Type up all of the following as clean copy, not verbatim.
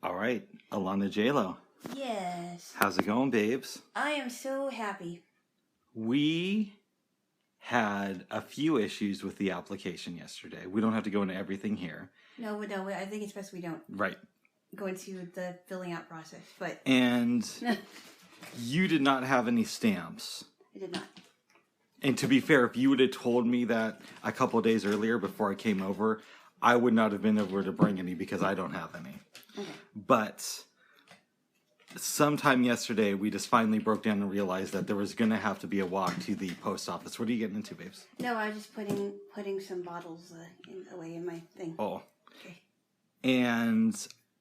All right, Alana Jaylo. Yes. How's it going, babes? I am so happy. We had a few issues with the application yesterday. We don't have to go into everything here. No, I think it's best we don't Right. go into the filling out process, but... And you did not have any stamps. I did not. And to be fair, if you would have told me that a couple of days earlier before I came over, I would not have been able to bring any because I don't have any. Okay. But sometime yesterday, we just finally broke down and realized that there was going to have to be a walk to the post office. What are you getting into, babes? No, I was just putting some bottles away in my thing. Oh. Okay. And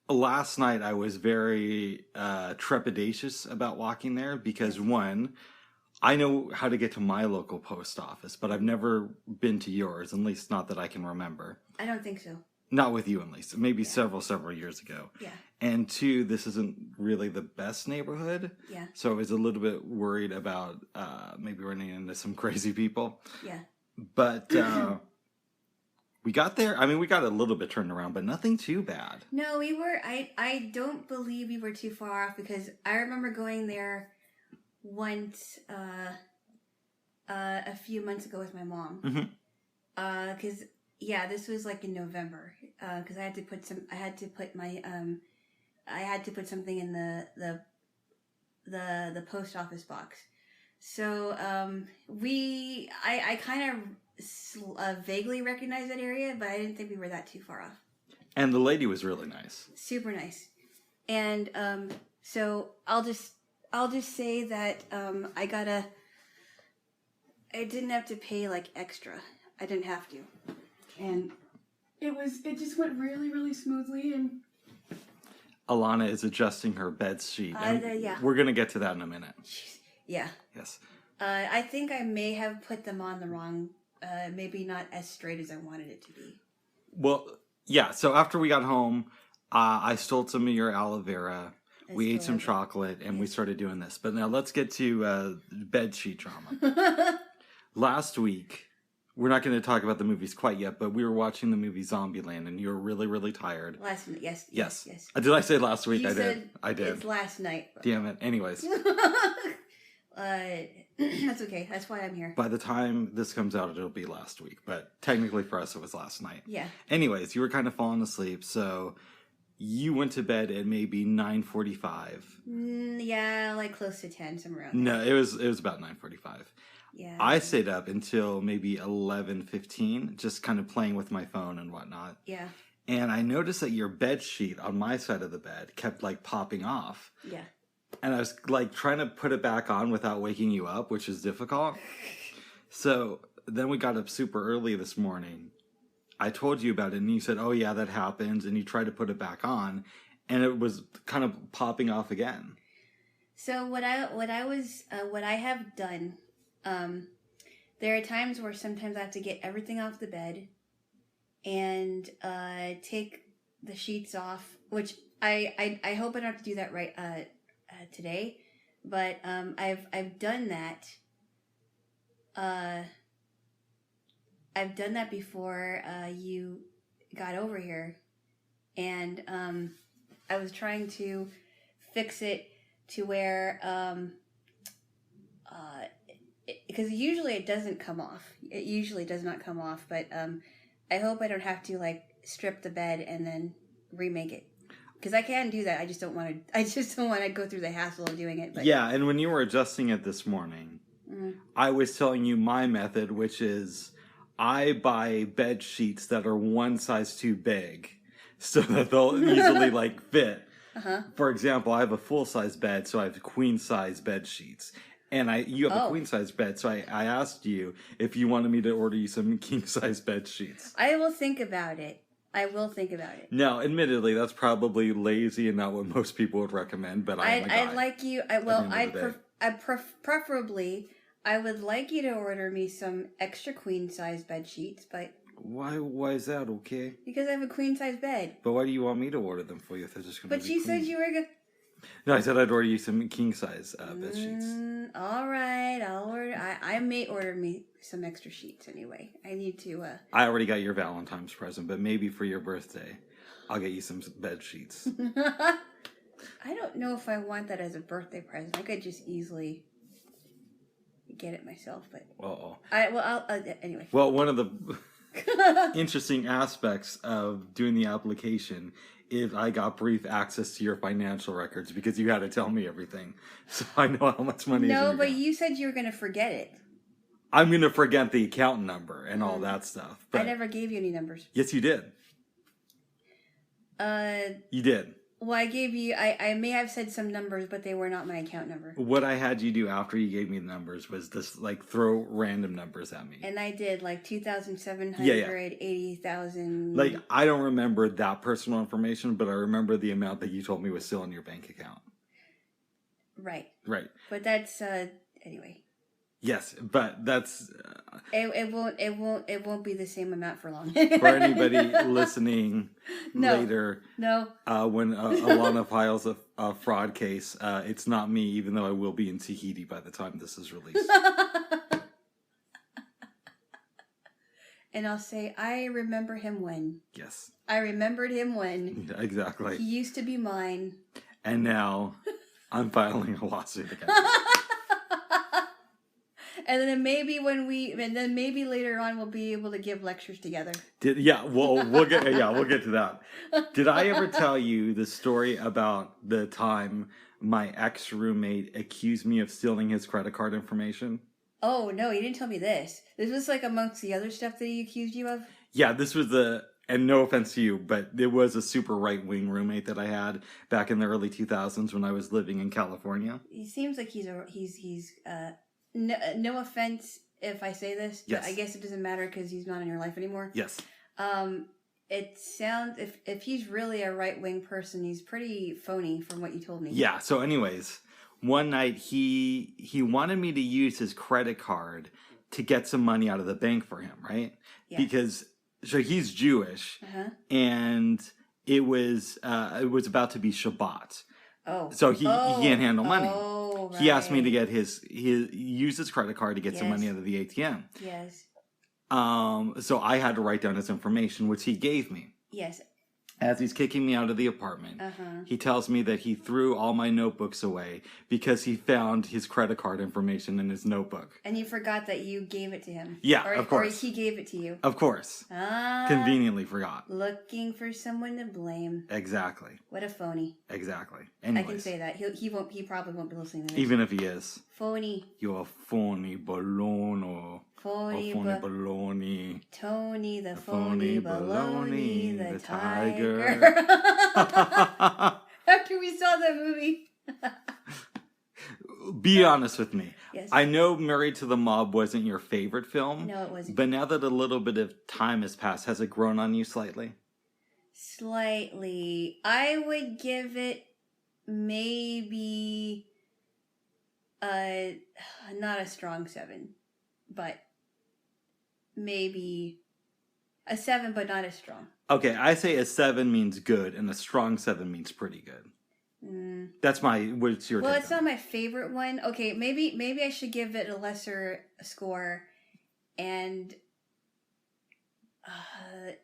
last night, I was very trepidatious about walking there because, one, I know how to get to my local post office, but I've never been to yours, at least not that I can remember. I don't think so. Not with you, at least. Maybe several years ago. Yeah. And two, this isn't really the best neighborhood. Yeah. So I was a little bit worried about maybe running into some crazy people. Yeah. But we got there. I mean, we got a little bit turned around, but nothing too bad. No, we were... I don't believe we were too far off because I remember going there once a few months ago with my mom. Mm-hmm. Because... Yeah, this was like in November, because I had to put something in the post office box. So I kind of vaguely recognized that area, but I didn't think we were that too far off. And the lady was really nice, super nice, and so I'll just say that I didn't have to pay like extra. I didn't have to. And it just went really, really smoothly. And Alana is adjusting her bed sheet. Yeah. We're going to get to that in a minute. Yeah. Yes. I think I may have put them on the wrong, maybe not as straight as I wanted it to be. Well, yeah. So after we got home, I stole some of your aloe vera. We ate some chocolate and we started doing this. But now let's get to bed sheet drama. Last week... We're not going to talk about the movies quite yet, but we were watching the movie Zombieland, and you were really, really tired. Yes. Did I say last week? I did. It's last night. Damn it. Anyways. That's okay. That's why I'm here. By the time this comes out, it'll be last week, but technically for us, it was last night. Yeah. Anyways, you were kind of falling asleep, so you went to bed at maybe 9:45. Yeah, like close to 10, somewhere around there. No, it was about 9:45. Yeah. I stayed up until maybe 11:15, just kind of playing with my phone and whatnot. Yeah. And I noticed that your bed sheet on my side of the bed kept like popping off. Yeah. And I was like trying to put it back on without waking you up, which is difficult. So then we got up super early this morning. I told you about it and you said, oh yeah, that happens. And you tried to put it back on and it was kind of popping off again. So what I have done... there are times where sometimes I have to get everything off the bed and take the sheets off, which I hope I don't have to do that right today, but I've done that. I've done that before you got over here, and I was trying to fix it to where because usually it doesn't come off. It usually does not come off, but I hope I don't have to like strip the bed and then remake it. Because I can do that. I just don't want to go through the hassle of doing it. But. Yeah, and when you were adjusting it this morning, I was telling you my method, which is I buy bed sheets that are one size too big so that they'll easily like fit. Uh-huh. For example, I have a full-size bed, so I have queen size bed sheets. And you have a queen size bed, so I asked you if you wanted me to order you some king size bed sheets. I will think about it. Now, admittedly, that's probably lazy and not what most people would recommend. But preferably, I would like you to order me some extra queen size bed sheets. But why is that okay? Because I have a queen size bed. But why do you want me to order them for you if they're just going to be? But you said you were going. No, I said I'd order you some king size bed sheets. All right, I'll order. I may order me some extra sheets anyway. I need to. I already got your Valentine's present, but maybe for your birthday. I'll get you some bed sheets. I don't know if I want that as a birthday present. I could just easily get it myself, but anyway. Well, one of the interesting aspects of doing the application is I got brief access to your financial records because you had to tell me everything, so I know how much money. No, but you said you were going to forget it. I'm going to forget the account number and all that stuff. But I never gave you any numbers. Yes, you did. You did. Well, I gave you. I may have said some numbers, but they were not my account number. What I had you do after you gave me the numbers was just like throw random numbers at me. And I did like 2,700, 80,000. Like I don't remember that personal information, but I remember the amount that you told me was still in your bank account. Right. Right. But that's anyway. Yes, but that's it won't be the same amount for long. For anybody listening later. No. When Alana files a fraud case, it's not me, even though I will be in Tahiti by the time this is released. And I'll say, I remember him when. Yes. I remembered him when. Yeah, exactly. He used to be mine. And now I'm filing a lawsuit against him. And then maybe later on we'll be able to give lectures together. We'll get to that. Did I ever tell you the story about the time my ex-roommate accused me of stealing his credit card information? Oh no, you didn't tell me this. This was like amongst the other stuff that he accused you of? Yeah, this was and no offense to you, but it was a super right-wing roommate that I had back in the early 2000s when I was living in California. He seems like he's no offense if I say this, yes. But I guess it doesn't matter because he's not in your life anymore. Yes. It sounds, if he's really a right-wing person, he's pretty phony from what you told me. Yeah, so anyways, one night he wanted me to use his credit card to get some money out of the bank for him, right? Yeah. Because, so he's Jewish, and it was about to be Shabbat. Oh. So he can't handle money. Oh, right. He asked me to get use his credit card to get some money out of the ATM. Yes. So I had to write down his information, which he gave me. Yes. As he's kicking me out of the apartment, he tells me that he threw all my notebooks away because he found his credit card information in his notebook. And you forgot that you gave it to him. Yeah, of course. Or he gave it to you. Of course. Conveniently forgot. Looking for someone to blame. Exactly. What a phony. Exactly. Anyways. I can say that. He probably won't be listening to this. Even if he is. Phony. You're a phony ballono. Phony baloney. Tony the phony baloney, the tiger. After we saw that movie. Be honest with me. Yes. I know Married to the Mob wasn't your favorite film. No, it wasn't. But now that a little bit of time has passed, has it grown on you slightly? Slightly. I would give it maybe not a strong 7, but maybe a 7, but not as strong. Okay, I say a 7 means good, and a strong 7 means pretty good. That's what's your take? Well, it's not my favorite one. Okay, maybe I should give it a lesser score, and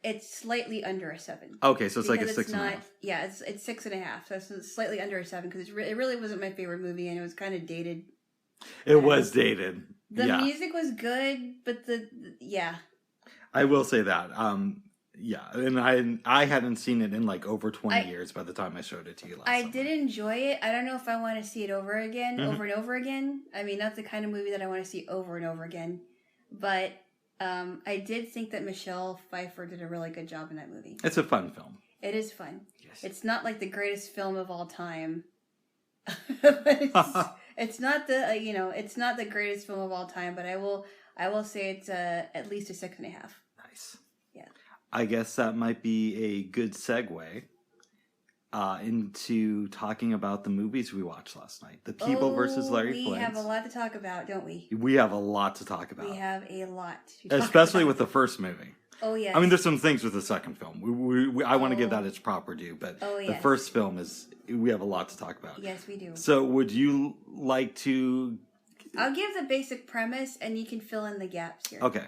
it's slightly under a 7. Okay, so it's like a 6.5. Yeah, it's 6.5. So it's slightly under a 7 because it really wasn't my favorite movie, and it was kind of dated. It was dated. The music was good, but I will say that. Yeah, and I hadn't seen it in like over 20 years by the time I showed it to you last I did enjoy it. I don't know if I want to see it over and over again. I mean, that's the kind of movie that I want to see over and over again. But I did think that Michelle Pfeiffer did a really good job in that movie. It's a fun film. It is fun. Yes. It's not like the greatest film of all time. It's not it's not the greatest film of all time, but I will say it's at least a 6.5. Nice. Yeah. I guess that might be a good segue into talking about the movies we watched last night. The People versus Larry Flint. We have a lot to talk about, don't we? We have a lot to talk about. We have a lot to talk Especially with the first movie. Oh, yes. I mean, there's some things with the second film. I want to give that its proper due, but the first film we have a lot to talk about. Yes, we do. So would you like to... I'll give the basic premise, and you can fill in the gaps here. Okay.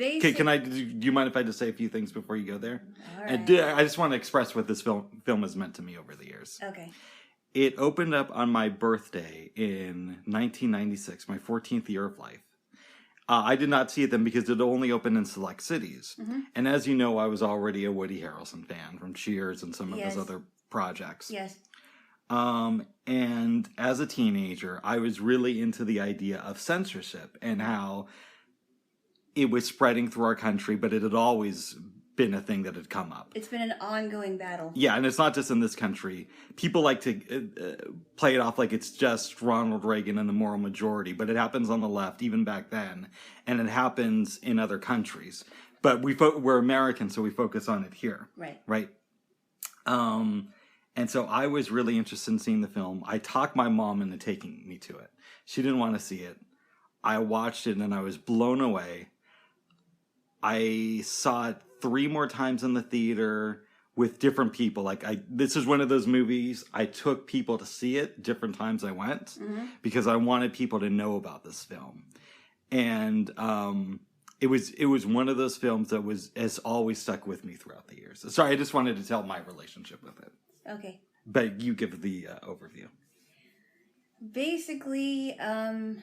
Okay, do you mind if I just say a few things before you go there? All right. And I just want to express what this film has meant to me over the years. Okay. It opened up on my birthday in 1996, my 14th year of life. I did not see it then because it only opened in select cities. Mm-hmm. And as you know, I was already a Woody Harrelson fan from Cheers and some of his other projects. Yes. And as a teenager, I was really into the idea of censorship and how it was spreading through our country, but it had always been a thing that had come up. It's been an ongoing battle. Yeah, and it's not just in this country. People like to play it off like it's just Ronald Reagan and the moral majority, but it happens on the left even back then, and it happens in other countries. But we're Americans, so we focus on it here. Right. Right. And so I was really interested in seeing the film. I talked my mom into taking me to it. She didn't want to see it. I watched it and I was blown away. I saw it 3 more times in the theater with different people. This is one of those movies I took people to see it different times I went because I wanted people to know about this film. And it was one of those films that has always stuck with me throughout the years. Sorry, I just wanted to tell my relationship with it. Okay. But you give the overview. Basically, in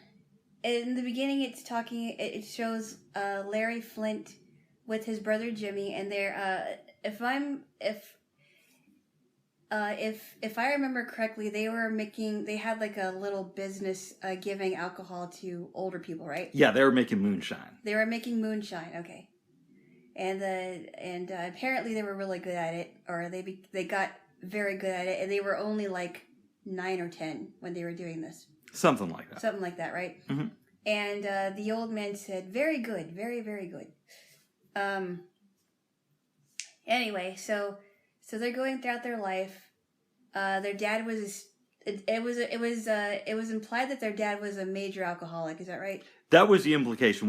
the beginning, it shows Larry Flint with his brother Jimmy, and they're if I remember correctly, they had like a little business giving alcohol to older people, right? Yeah, they were making moonshine. They were making moonshine, okay. And apparently they were really good at it, or they got very good at it, and they were only like 9 or 10 when they were doing this. Something like that. Something like that, right? Mm-hmm. And the old man said, "Very good, very, very good." Anyway, so they're going throughout their life. Their dad was it was implied that their dad was a major alcoholic. Is that right? That was the implication.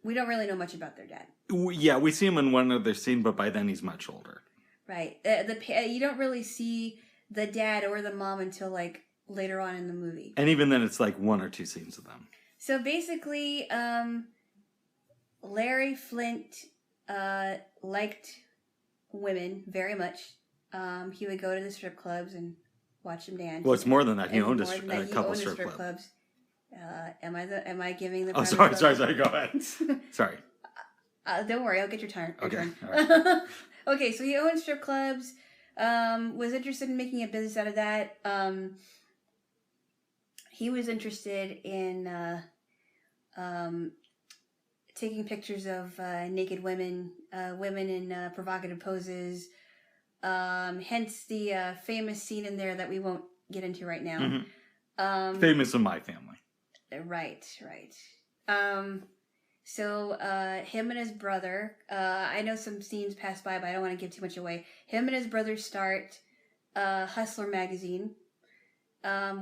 We don't really know much about their dad. We see him in one other scene, but by then he's much older. Right. You don't really see the dad or the mom until like later on in the movie. And even then, it's like 1 or 2 scenes of them. So basically, Larry Flint liked women very much. He would go to the strip clubs and watch them dance. Well, it's more than that. He owned a couple strip clubs. Am I giving the? Oh, sorry. Go ahead. Sorry. Don't worry, I'll get your turn. Okay. All right. Okay, so he owned strip clubs. Was interested in making a business out of that. He was interested in taking pictures of naked women in provocative poses. Hence the famous scene in there that we won't get into right now. Mm-hmm. Famous in my family. Right. So him and his brother, I know some scenes pass by, but I don't want to give too much away. Him and his brother start Hustler magazine,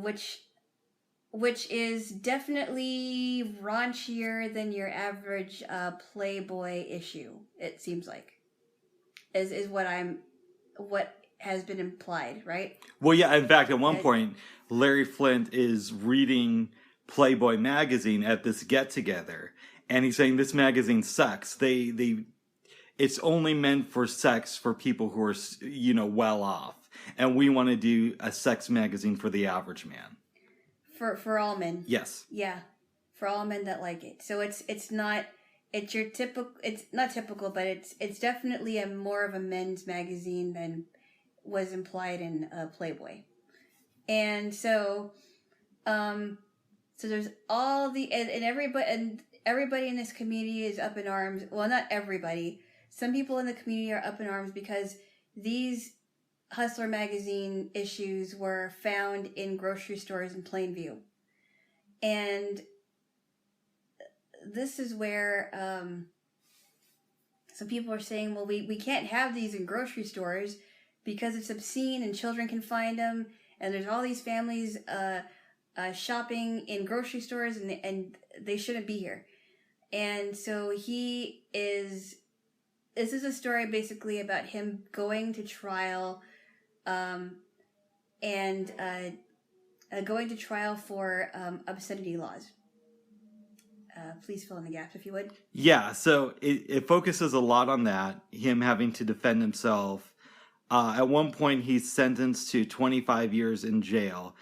which is definitely raunchier than your average Playboy issue. It seems like is what has been implied, right? Well, yeah. In fact, at one point, Larry Flint is reading Playboy magazine at this get together. And he's saying this magazine sucks. It's only meant for sex for people who are, well off. And we want to do a sex magazine for the average man. For all men. Yes. Yeah. For all men that like it. So it's not typical, but it's definitely more of a men's magazine than was implied in Playboy. And so there's all everybody in this community is up in arms. Well, not everybody. Some people in the community are up in arms because these Hustler magazine issues were found in grocery stores in plain view. And this is where some people are saying, well, we can't have these in grocery stores because it's obscene and children can find them. And there's all these families shopping in grocery stores and they shouldn't be here. And so this is a story basically about him going to trial going to trial for obscenity laws. please fill in the gaps if you would. Yeah, so it focuses a lot on that, him having to defend himself. At one point, he's sentenced to 25 years in jail.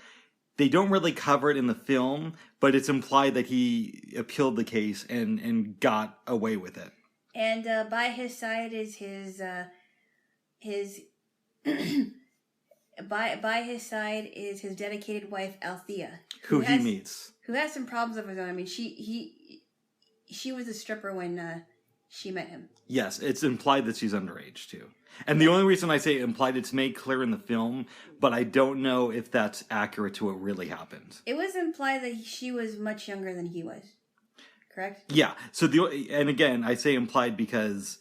They don't really cover it in the film, but it's implied that he appealed the case and got away with it. And by his side is his by his side is his dedicated wife Althea, who he meets, who has some problems of his own. I mean, she was a stripper when she met him. Yes, it's implied that she's underage too. And the only reason I say implied, it's made clear in the film, but I don't know if that's accurate to what really happened. It was implied that she was much younger than he was. Correct? Yeah. So and again, I say implied because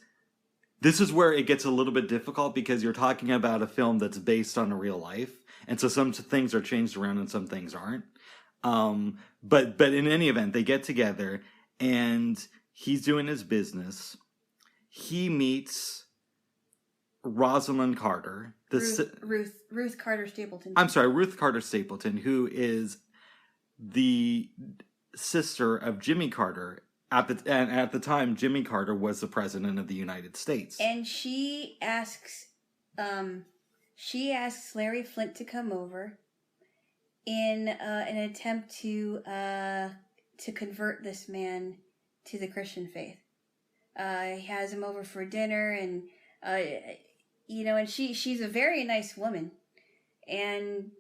this is where it gets a little bit difficult, because you're talking about a film that's based on a real life, and so some things are changed around and some things aren't. But in any event, they get together and he's doing his business. He meets Rosalind Carter, Ruth Carter Stapleton. I'm sorry, Ruth Carter Stapleton, who is the sister of Jimmy Carter. At the time, Jimmy Carter was the president of the United States. And she asks Larry Flint to come over in an attempt to convert this man to the Christian faith. He has him over for dinner, and and she's a very nice woman, and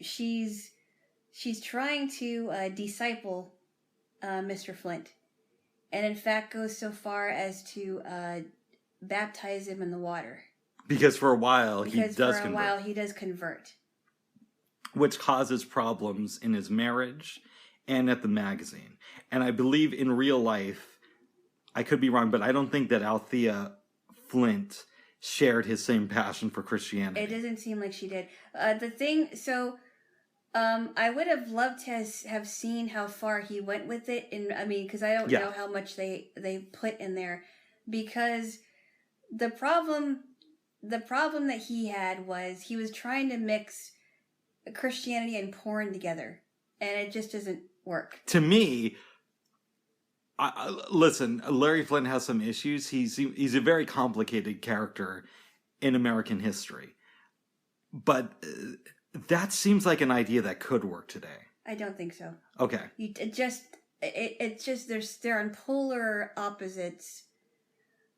she's trying to disciple Mr. Flint, and in fact goes so far as to baptize him in the water. Because for a while he does convert. Which causes problems in his marriage and at the magazine. And I believe in real life, I could be wrong, but I don't think that Althea Flint shared his same passion for Christianity. It doesn't seem like she did. I would have loved to have seen how far he went with it. Because I don't know how much they put in there. Because the problem that he had was he was trying to mix Christianity and porn together, and it just doesn't work. To me, listen, Larry Flint has some issues. He's a very complicated character in American history, but that seems like an idea that could work today. I don't think so. Okay. They're on polar opposites.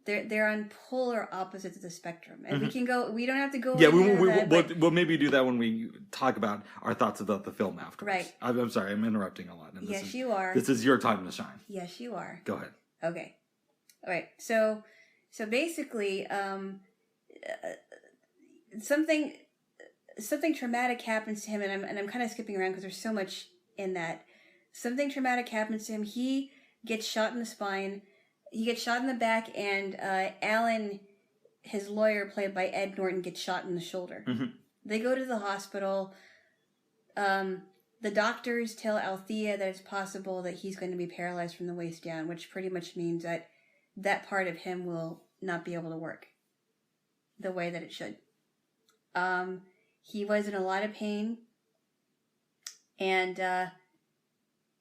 They're on polar opposites of the spectrum, and we don't have to go. Yeah, we'll maybe do that when we talk about our thoughts about the film afterwards. Right. I'm sorry, I'm interrupting a lot. Yes, you are. This is your time to shine. Yes, you are. Go ahead. Okay. All right. So basically, something traumatic happens to him, and I'm kind of skipping around because there's so much in that. Something traumatic happens to him. He gets shot in the spine. He gets shot in the back, and Alan, his lawyer, played by Ed Norton, gets shot in the shoulder. Mm-hmm. They go to the hospital. The doctors tell Althea that it's possible that he's going to be paralyzed from the waist down, which pretty much means that part of him will not be able to work the way that it should. He was in a lot of pain, and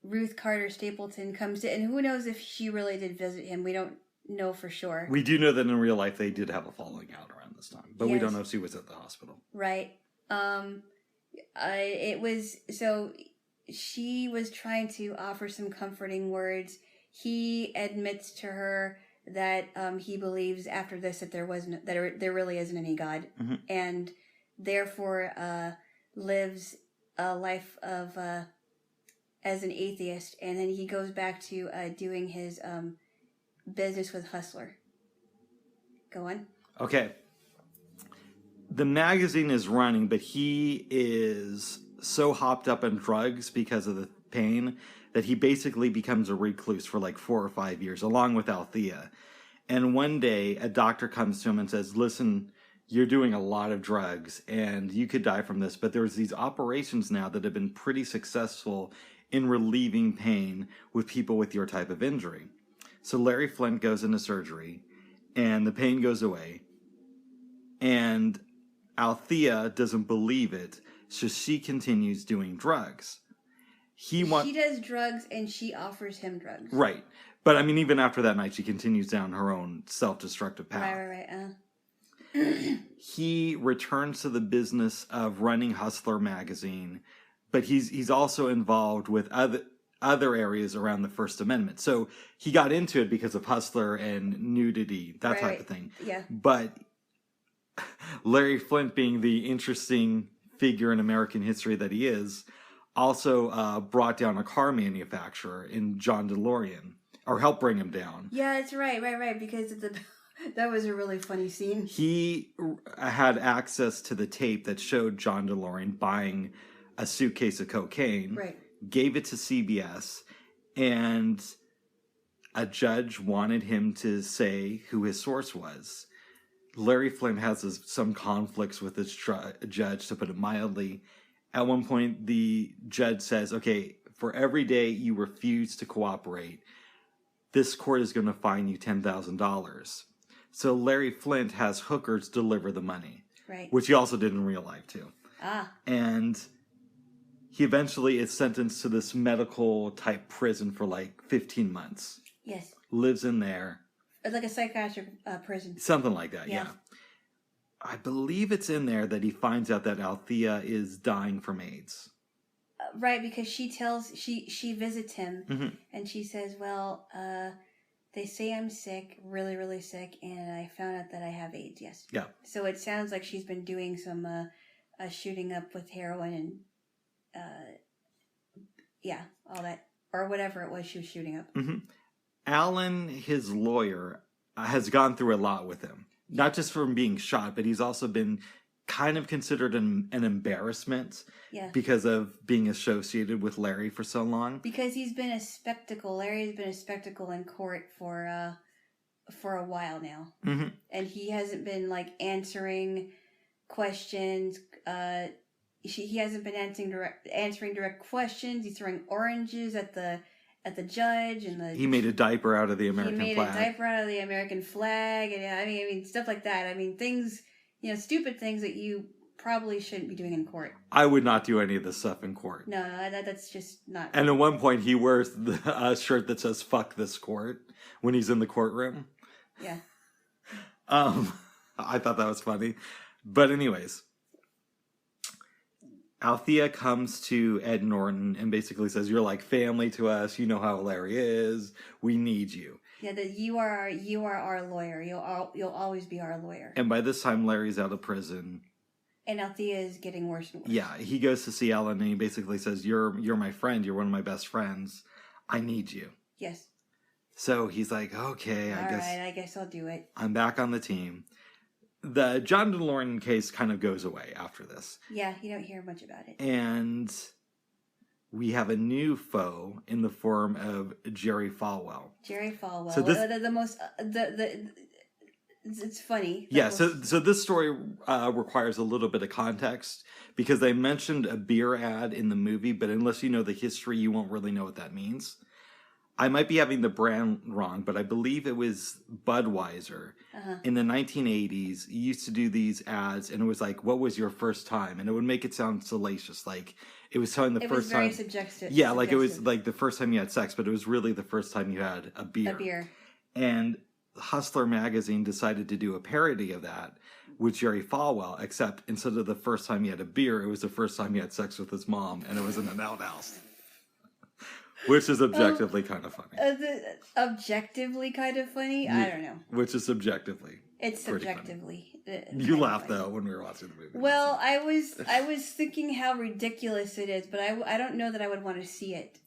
Ruth Carter Stapleton comes in, and who knows if she really did visit him. We don't know for sure. We do know that in real life they did have a falling out around this time, but we don't know if she was at the hospital. Right. She was trying to offer some comforting words. He admits to her that he believes after this that there really isn't any God, mm-hmm. and therefore lives a life of as an atheist, and then he goes back to doing his business with Hustler. Go on. Okay. The magazine is running, but he is so hopped up on drugs because of the pain that he basically becomes a recluse for like 4 or 5 years, along with Althea. And one day, a doctor comes to him and says, listen, you're doing a lot of drugs, and you could die from this, but there's these operations now that have been pretty successful in relieving pain with people with your type of injury. So Larry Flint goes into surgery, and the pain goes away, and Althea doesn't believe it, so she continues doing drugs. She does drugs and she offers him drugs. Right. But I mean, even after that night, she continues down her own self-destructive path. Right. He returns to the business of running Hustler magazine, but he's also involved with other areas around the First Amendment. So he got into it because of Hustler and nudity, that type of thing. Yeah. But Larry Flint, being the interesting figure in American history that he is, also brought down a car manufacturer in John DeLorean, or helped bring him down. Yeah, that's right, because that was a really funny scene. He had access to the tape that showed John DeLorean buying a suitcase of cocaine, gave it to CBS, and a judge wanted him to say who his source was. Larry Flint has some conflicts with his judge, to put it mildly. At one point, the judge says, okay, for every day you refuse to cooperate, this court is going to fine you $10,000. So Larry Flint has hookers deliver the money. Right. Which he also did in real life, too. And he eventually is sentenced to this medical-type prison for like 15 months. Yes. Lives in there. Like a psychiatric prison. Something like that, yeah. I believe it's in there that he finds out that Althea is dying from AIDS. Right, because she visits him, and she says, well, they say I'm sick, really, really sick, and I found out that I have AIDS, yes. Yeah. So it sounds like she's been doing some shooting up with heroin and, all that, or whatever it was she was shooting up. Mm-hmm. Alan, his lawyer, has gone through a lot with him. Not just from being shot, but he's also been kind of considered an embarrassment because of being associated with Larry for so long. Because he's been a spectacle. Larry's been a spectacle in court for a while now. Mm-hmm. And he hasn't been, like, answering questions. He hasn't been answering direct questions. He's throwing oranges at the judge, and he made a diaper out of the American flag. He made a diaper out of the American flag, and I mean stuff like that. I mean things, stupid things that you probably shouldn't be doing in court. I would not do any of this stuff in court. No, that's just not. And at one point, he wears a shirt that says "fuck this court" when he's in the courtroom. Yeah. I thought that was funny, but anyways. Althea comes to Ed Norton and basically says, you're like family to us. You know how Larry is. We need you. Yeah, that you are our lawyer. You'll always be our lawyer. And by this time, Larry's out of prison. And Althea is getting worse and worse. Yeah, he goes to see Ellen and he basically says, you're my friend. You're one of my best friends. I need you. Yes. So he's like, okay, I guess I'll do it. I'm back on the team. The John DeLorean case kind of goes away after this. Yeah, you don't hear much about it. And we have a new foe in the form of Jerry Falwell. Jerry Falwell. So this, it's funny. Yeah, so this story requires a little bit of context because they mentioned a beer ad in the movie, but unless you know the history, you won't really know what that means. I might be having the brand wrong, but I believe it was Budweiser. In the 1980s, you used to do these ads, and it was like, what was your first time? And it would make it sound salacious, like it was telling the first time. It was very subjective. Yeah, like it was like the first time you had sex, but it was really the first time you had a beer. A beer. And Hustler magazine decided to do a parody of that with Jerry Falwell, except instead of the first time he had a beer, it was the first time he had sex with his mom, and it was in an outhouse. Which is objectively kind of funny. Objectively kind of funny? I don't know. Which is subjectively. It's subjectively. You laughed though when we were watching the movie. Well, I was thinking how ridiculous it is, but I don't know that I would want to see it.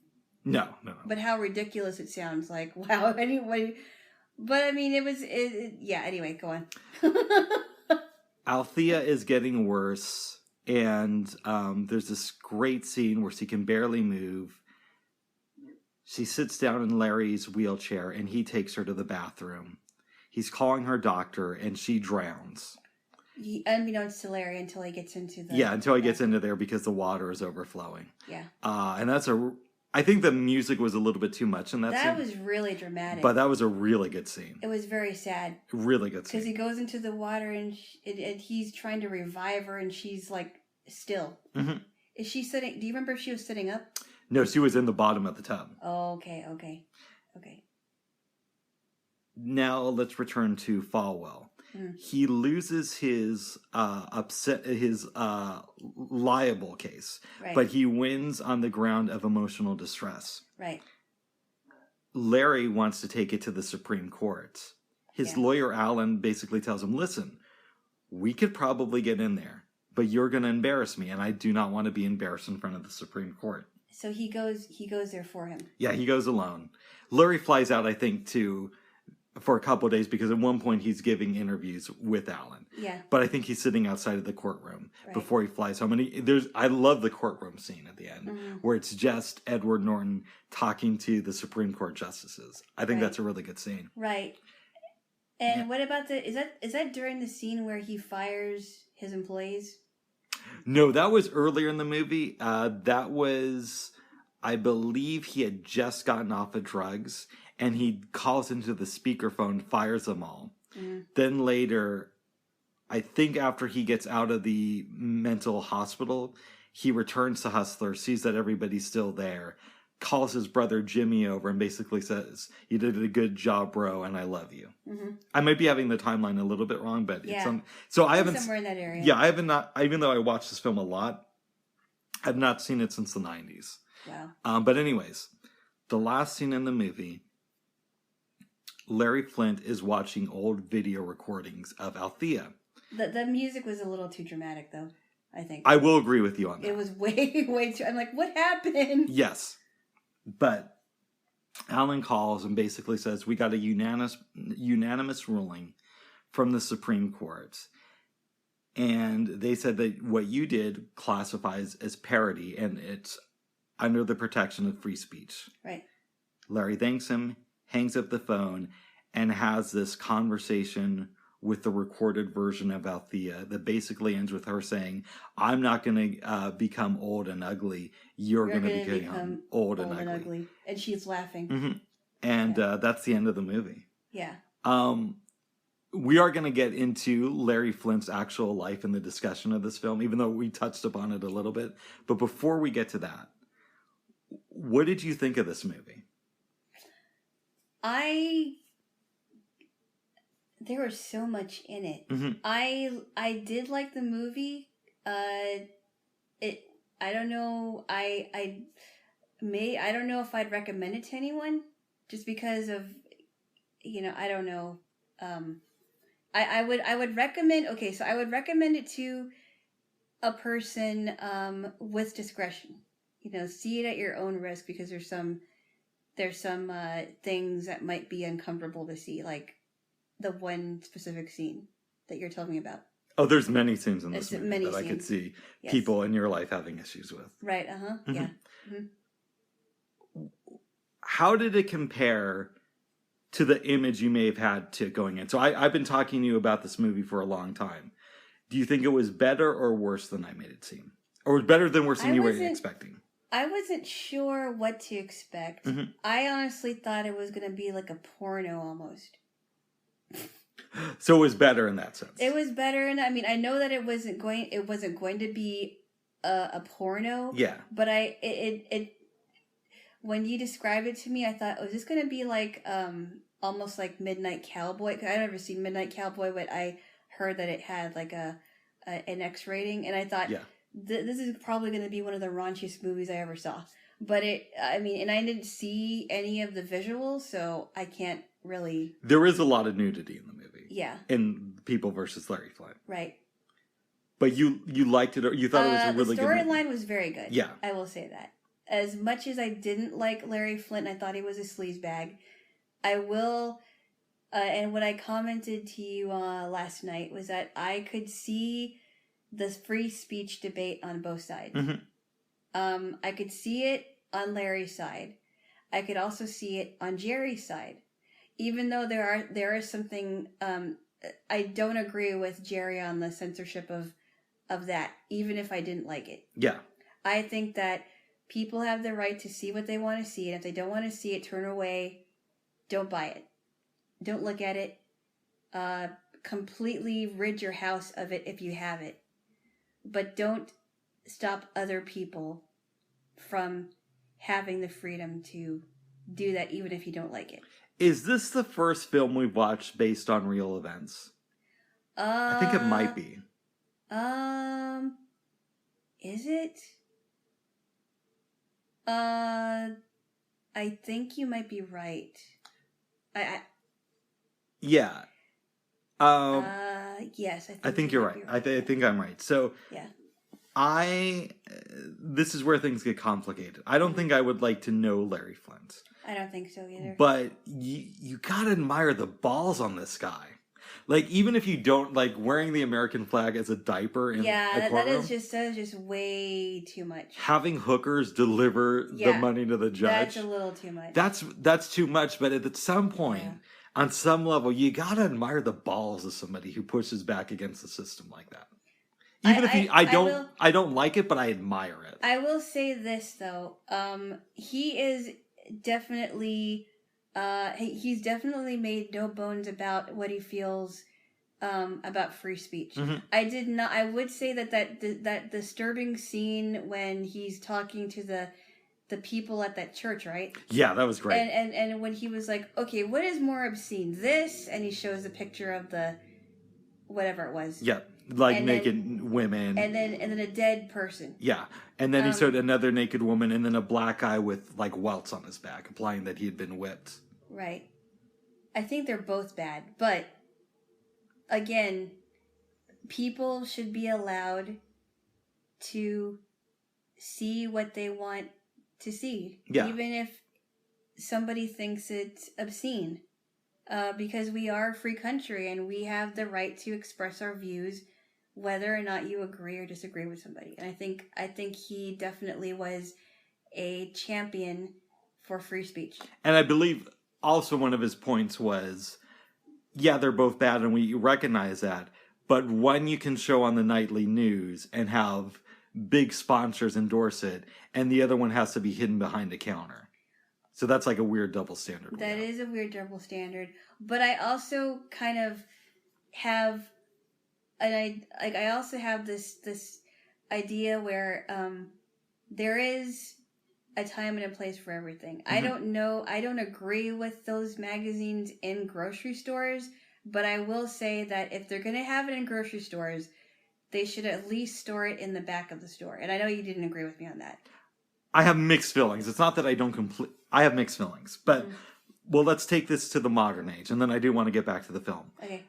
No. But how ridiculous it sounds like. Wow. Anyway, but I mean, yeah. Anyway, go on. Althea is getting worse, and there's this great scene where she can barely move. She sits down in Larry's wheelchair, and he takes her to the bathroom. He's calling her doctor, and she drowns. Unbeknownst to Larry until he gets into the... Yeah, until he gets into there because the water is overflowing. Yeah. And I think the music was a little bit too much in that scene. That was really dramatic. But that was a really good scene. It was very sad. Really good scene. Because he goes into the water, and he's trying to revive her, and she's, like, still. Mm-hmm. Is she sitting... Do you remember if she was sitting up? No, she was in the bottom of the tub. Oh, okay. Now let's return to Falwell. He loses his liable case, but he wins on the ground of emotional distress. Right. Larry wants to take it to the Supreme Court. His lawyer, Alan, basically tells him, listen, we could probably get in there, but you're going to embarrass me, and I do not want to be embarrassed in front of the Supreme Court. So he goes there for him. Yeah, he goes alone. Larry flies out, I think, for a couple of days, because at one point he's giving interviews with Alan. Yeah. But I think he's sitting outside of the courtroom before he flies home. And I love the courtroom scene at the end, where it's just Edward Norton talking to the Supreme Court justices. I think that's a really good scene. Right. And what about is that during the scene where he fires his employees? No, that was earlier in the movie. That was, I believe he had just gotten off of drugs, and he calls into the speakerphone, fires them all. Then later, I think after he gets out of the mental hospital, he returns to Hustler, sees that everybody's still there, calls his brother Jimmy over, and basically says, you did a good job, bro, and I love you. I might be having the timeline a little bit wrong, but it's so I haven't somewhere in that area. Yeah, I haven't even though I watched this film a lot, I've not seen it since the 90s. Wow. But anyways, the last scene in the movie, Larry Flint is watching old video recordings of Althea. The music was a little too dramatic, though, I think. I will agree with you on that. It was way too... I'm like, what happened? Yes. But Alan calls and basically says, we got a unanimous ruling from the Supreme Court. And they said that what you did classifies as parody, and it's under the protection of free speech. Right. Larry thanks him, hangs up the phone, and has this conversation with the recorded version of Althea that basically ends with her saying, I'm not going to become old and ugly. You're going to become old and ugly. And she's laughing. And that's the end of the movie. Yeah. We are going to get into Larry Flint's actual life in the discussion of this film, even though we touched upon it a little bit. But before we get to that, what did you think of this movie? There was so much in it. I did like the movie. I don't know. I don't know if I'd recommend it to anyone, just because of, I don't know. I would recommend. Okay, so I would recommend it to a person with discretion. See it at your own risk, because there's some things that might be uncomfortable to see, like the one specific scene that you're telling me about. Oh, there's many scenes in this movie that I could see people in your life having issues with. Right, yeah. How did it compare to the image you may have had to going in? So I've been talking to you about this movie for a long time. Do you think it was better or worse than I made it seem? Or better than worse than you were expecting? I wasn't sure what to expect. I honestly thought it was going to be like a porno almost. So it was better in that sense. It was better, and I mean, I know that it wasn't going to be a porno. Yeah. But it when you described it to me, I thought, oh, is this going to be like almost like Midnight Cowboy? 'Cause I never seen Midnight Cowboy, but I heard that it had like an X rating, and I thought, this is probably going to be one of the raunchiest movies I ever saw. But and I didn't see any of the visuals, so I can't really... There is a lot of nudity in the movie. Yeah. In People versus Larry Flint. Right. But you liked it, or you thought it was a really good movie? The storyline was very good. Yeah. I will say that. As much as I didn't like Larry Flint, I thought he was a sleazebag, I will... and what I commented to you last night was that I could see the free speech debate on both sides. I could see it on Larry's side. I could also see it on Jerry's side. Even though there is something, I don't agree with Jerry on the censorship of that, even if I didn't like it. Yeah. I think that people have the right to see what they want to see, and if they don't want to see it, turn away. Don't buy it. Don't look at it. Completely rid your house of it if you have it. But don't stop other people from having the freedom to do that even if you don't like it. Is this the first film we've watched based on real events? I think it might be. Is it? I think you might be right. Yeah. Yes, I think you're right. I think I'm right. So, yeah. This is where things get complicated. I don't think I would like to know Larry Flint. I don't think so either. But you gotta admire the balls on this guy. Like, even if you don't like wearing the American flag as a diaper in a courtroom, that is just way too much. Having hookers deliver the money to the judge. That's a little too much. That's too much, but at some point, on some level, you gotta admire the balls of somebody who pushes back against the system like that. Even if I don't like it, but I admire it. I will say this though. He is definitely he's definitely made no bones about what he feels about free speech. Mm-hmm. I would say that disturbing scene when he's talking to the people at that church, right? Yeah, that was great. And when he was like, okay, what is more obscene, this? And he shows a picture of the whatever it was. Yeah. Like and naked women. And then a dead person. Yeah. And then he showed another naked woman and then a black guy with like welts on his back, implying that he had been whipped. Right. I think they're both bad. But again, people should be allowed to see what they want to see. Yeah. Even if somebody thinks it's obscene. Because we are a free country and we have the right to express our views whether or not you agree or disagree with somebody. And I think he definitely was a champion for free speech. And I believe also one of his points was, yeah, they're both bad and we recognize that, but one you can show on the nightly news and have big sponsors endorse it, and the other one has to be hidden behind a counter. So that's like a weird double standard. That is a weird double standard. But I also kind of have, I also have this idea where there is a time and a place for everything. Mm-hmm. I don't agree with those magazines in grocery stores, but I will say that if they're going to have it in grocery stores, they should at least store it in the back of the store. And I know you didn't agree with me on that. I have mixed feelings. It's not that I don't I have mixed feelings, but well, let's take this to the modern age, and then I do want to get back to the film. Okay.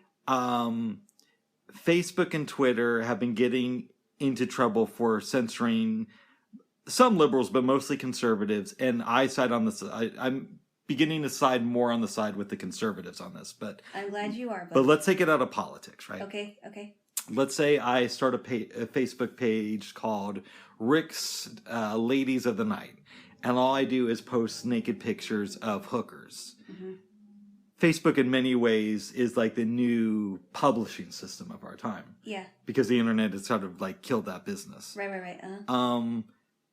Facebook and Twitter have been getting into trouble for censoring some liberals, but mostly conservatives, and I side on this. I'm beginning to side more on the side with the conservatives on this, but I'm glad you are. But let's take it out of politics, right? Okay. Let's say I start a Facebook page called Rick's Ladies of the Night. And all I do is post naked pictures of hookers. Mm-hmm. Facebook, in many ways, is like the new publishing system of our time. Yeah. Because the internet has sort of like killed that business. Right.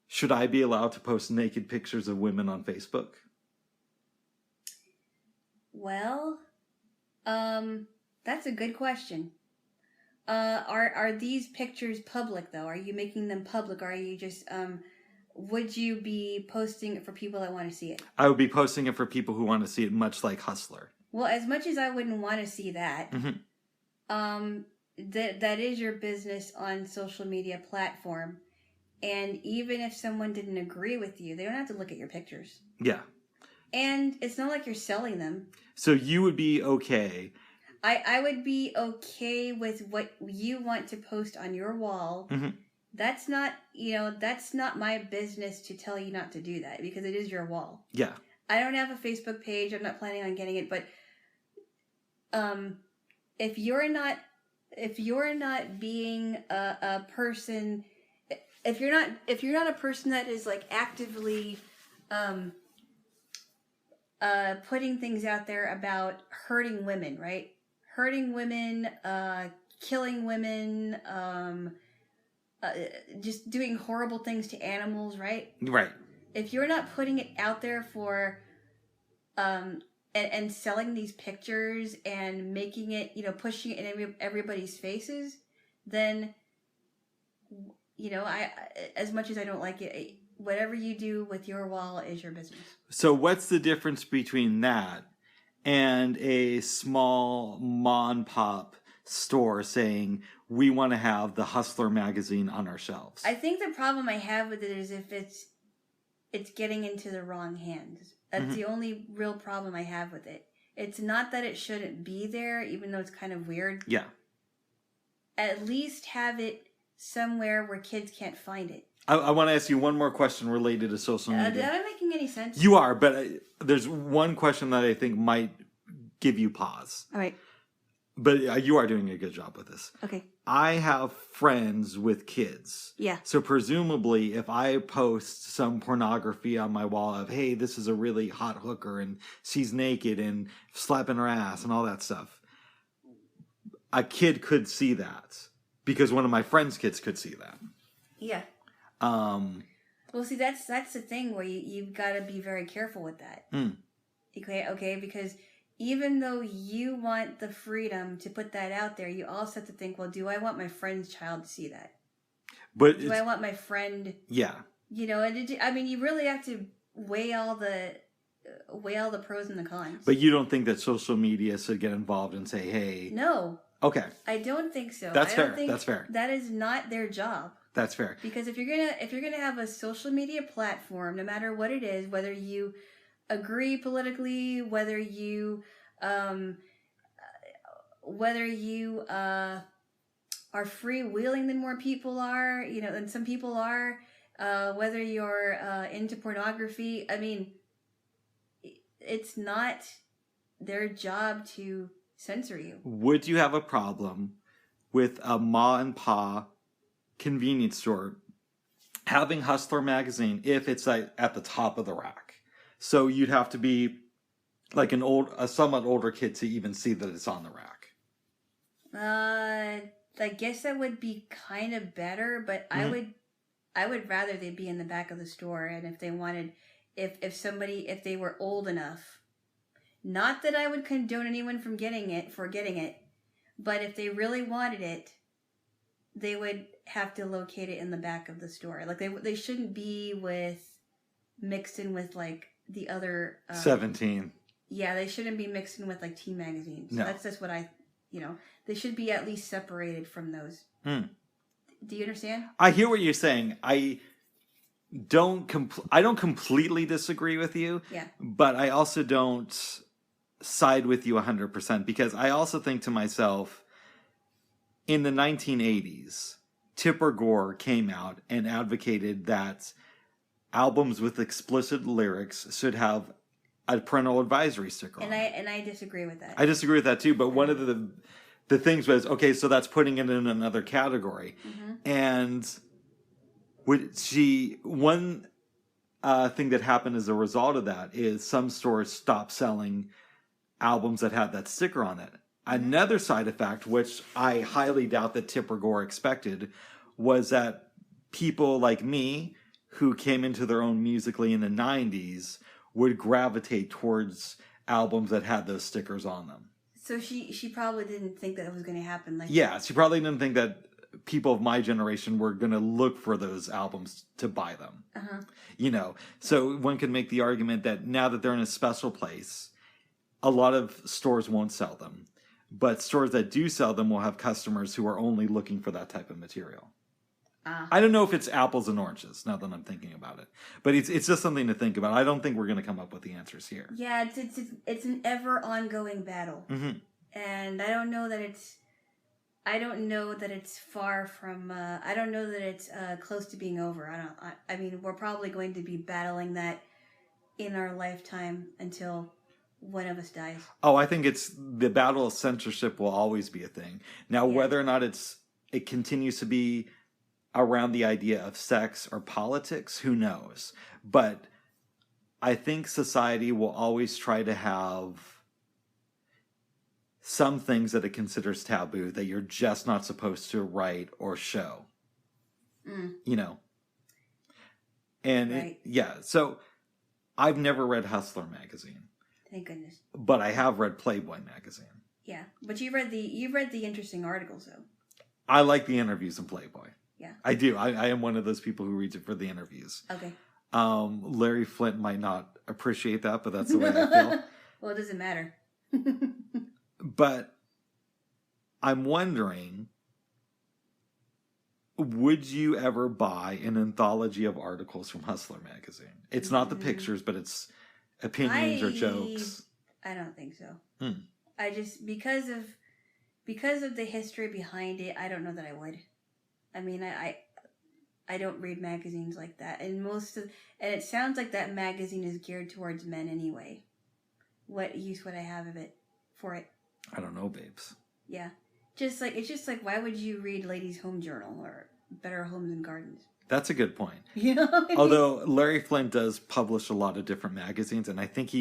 Should I be allowed to post naked pictures of women on Facebook? Well, that's a good question. Are these pictures public though? Are you making them public? Or are you just would you be posting it for people that want to see it? I would be posting it for people who want to see it, much like Hustler. Well, as much as I wouldn't want to see that, that is your business on social media platform, and even if someone didn't agree with you, they don't have to look at your pictures. Yeah. And it's not like you're selling them. So you would be okay. I would be okay with what you want to post on your wall. Mm-hmm. That's not my business to tell you not to do that because it is your wall. Yeah. I don't have a Facebook page. I'm not planning on getting it, but if you're not being a person, if you're not a person that is like actively putting things out there about hurting women, right? Hurting women, killing women, just doing horrible things to animals, right? Right. If you're not putting it out there for, and selling these pictures and making it, pushing it in everybody's faces, then, I as much as I don't like it, whatever you do with your wall is your business. So what's the difference between that and a small mom and pop store saying, we want to have the Hustler magazine on our shelves? I think the problem I have with it is if it's getting into the wrong hands. That's the only real problem I have with it. It's not that it shouldn't be there, even though it's kind of weird. Yeah. At least have it somewhere where kids can't find it. I want to ask you one more question related to social media. Am I making any sense? You are, but there's one question that I think might give you pause. All right. But you are doing a good job with this. Okay. I have friends with kids. Yeah. So presumably, if I post some pornography on my wall of, hey, this is a really hot hooker and she's naked and slapping her ass and all that stuff, a kid could see that because one of my friends' kids could see that. Yeah. Well, see, that's the thing where you've got to be very careful with that. Okay, because even though you want the freedom to put that out there, you also have to think, well, do I want my friend's child to see that? But do I want my friend? Yeah. You know, I mean, you really have to weigh all the pros and the cons. But you don't think that social media should get involved and say, hey? No. Okay. I don't think so. That's fair. Think that's fair. That is not their job. That's fair. Because if you're gonna have a social media platform, no matter what it is, whether you agree politically, whether you are freewheeling than more people are, you know, than some people are, whether you're into pornography, I mean, it's not their job to censor you. Would you have a problem with a ma and pa convenience store having Hustler magazine if it's like at the top of the rack? So you'd have to be like a somewhat older kid to even see that it's on the rack. I guess that would be kind of better, but I would rather they be in the back of the store. And if they wanted, if they were old enough, not that I would condone anyone from getting it, but if they really wanted it, they would have to locate it in the back of the store. Like they shouldn't be mixed in with like the other 17. Yeah, they shouldn't be mixed in with like teen magazines. No. That's just what they should be at least separated from those. Do you understand? I hear what you're saying. I don't completely disagree with you. Yeah. But I also don't side with you 100% because I also think to myself, in the 1980s, Tipper Gore came out and advocated that albums with explicit lyrics should have a parental advisory sticker on it. And I disagree with that. I disagree with that too, but one of the things was, okay, so that's putting it in another category. And one thing that happened as a result of that is some stores stopped selling albums that had that sticker on it. Another side effect, which I highly doubt that Tipper Gore expected, was that people like me who came into their own musically in the 90s would gravitate towards albums that had those stickers on them. So she probably didn't think that it was going to happen. Yeah, she probably didn't think that people of my generation were going to look for those albums to buy them. You know, so one could make the argument that now that they're in a special place, a lot of stores won't sell them. But stores that do sell them will have customers who are only looking for that type of material. I don't know if it's apples and oranges, now that I'm thinking about it. But it's just something to think about. I don't think we're going to come up with the answers here. Yeah, it's an ever ongoing battle. And I don't know that it's far from, I don't know that it's close to being over. I mean, we're probably going to be battling that in our lifetime until one of us dies. Oh, I think the battle of censorship will always be a thing. Now, whether or not it continues to be around the idea of sex or politics, who knows? But I think society will always try to have some things that it considers taboo that you're just not supposed to write or show. You know? And right. So I've never read Hustler magazine. Thank goodness. But I have read Playboy magazine. Yeah, but you read the interesting articles though. I like the interviews in Playboy. Yeah, I do. I am one of those people who reads it for the interviews. Okay. Larry Flint might not appreciate that, but that's the way I feel. Well, it doesn't matter. But I'm wondering, would you ever buy an anthology of articles from Hustler magazine? It's not the pictures, but it's opinions or jokes. I don't think so. I just because of the history behind it, I don't know that I would. I mean, I don't read magazines like that, and it sounds like that magazine is geared towards men anyway. What use would I have for it? I don't know, babes. Yeah, it's just like why would you read Ladies' Home Journal or Better Homes and Gardens? That's a good point. You know what I mean? Although Larry Flint does publish a lot of different magazines, and I think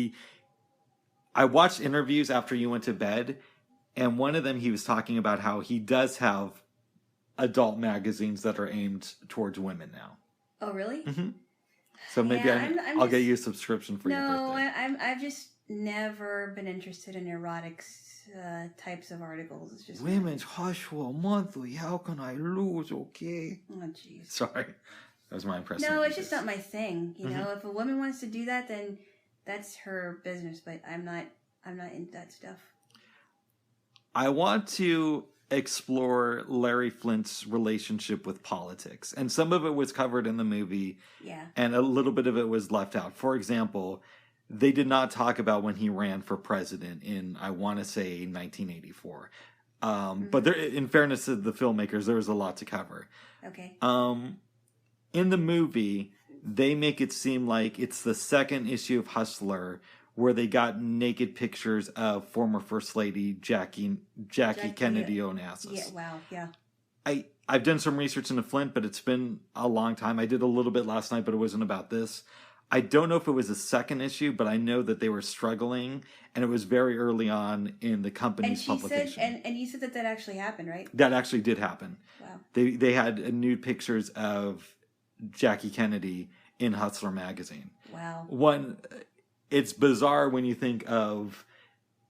I watched interviews after you went to bed, and one of them he was talking about how he does have adult magazines that are aimed towards women now. Oh, really? Mm-hmm. So maybe I'll get you a subscription for your birthday. No, I've just never been interested in erotics types of articles. It's just Women's Hushwell Monthly. How can I lose? Okay. Oh, jeez. Sorry, that was my impression. No, it's just not my thing. You know, if a woman wants to do that, then that's her business. But I'm not into that stuff. I want to explore Larry Flint's relationship with politics, and some of it was covered in the movie. Yeah. And a little bit of it was left out. For example, they did not talk about when he ran for president in, I want to say, 1984. But there, in fairness to the filmmakers, there was a lot to cover. Okay. In the movie, they make it seem like it's the second issue of Hustler where they got naked pictures of former First Lady Jackie Kennedy Onassis. Yeah, wow, yeah. I've done some research into Flint, but it's been a long time. I did a little bit last night, but it wasn't about this. I don't know if it was a second issue, but I know that they were struggling, and it was very early on in the company's publication. And you said that actually happened, right? That actually did happen. Wow. They had nude pictures of Jackie Kennedy in Hustler magazine. Wow. It's bizarre when you think of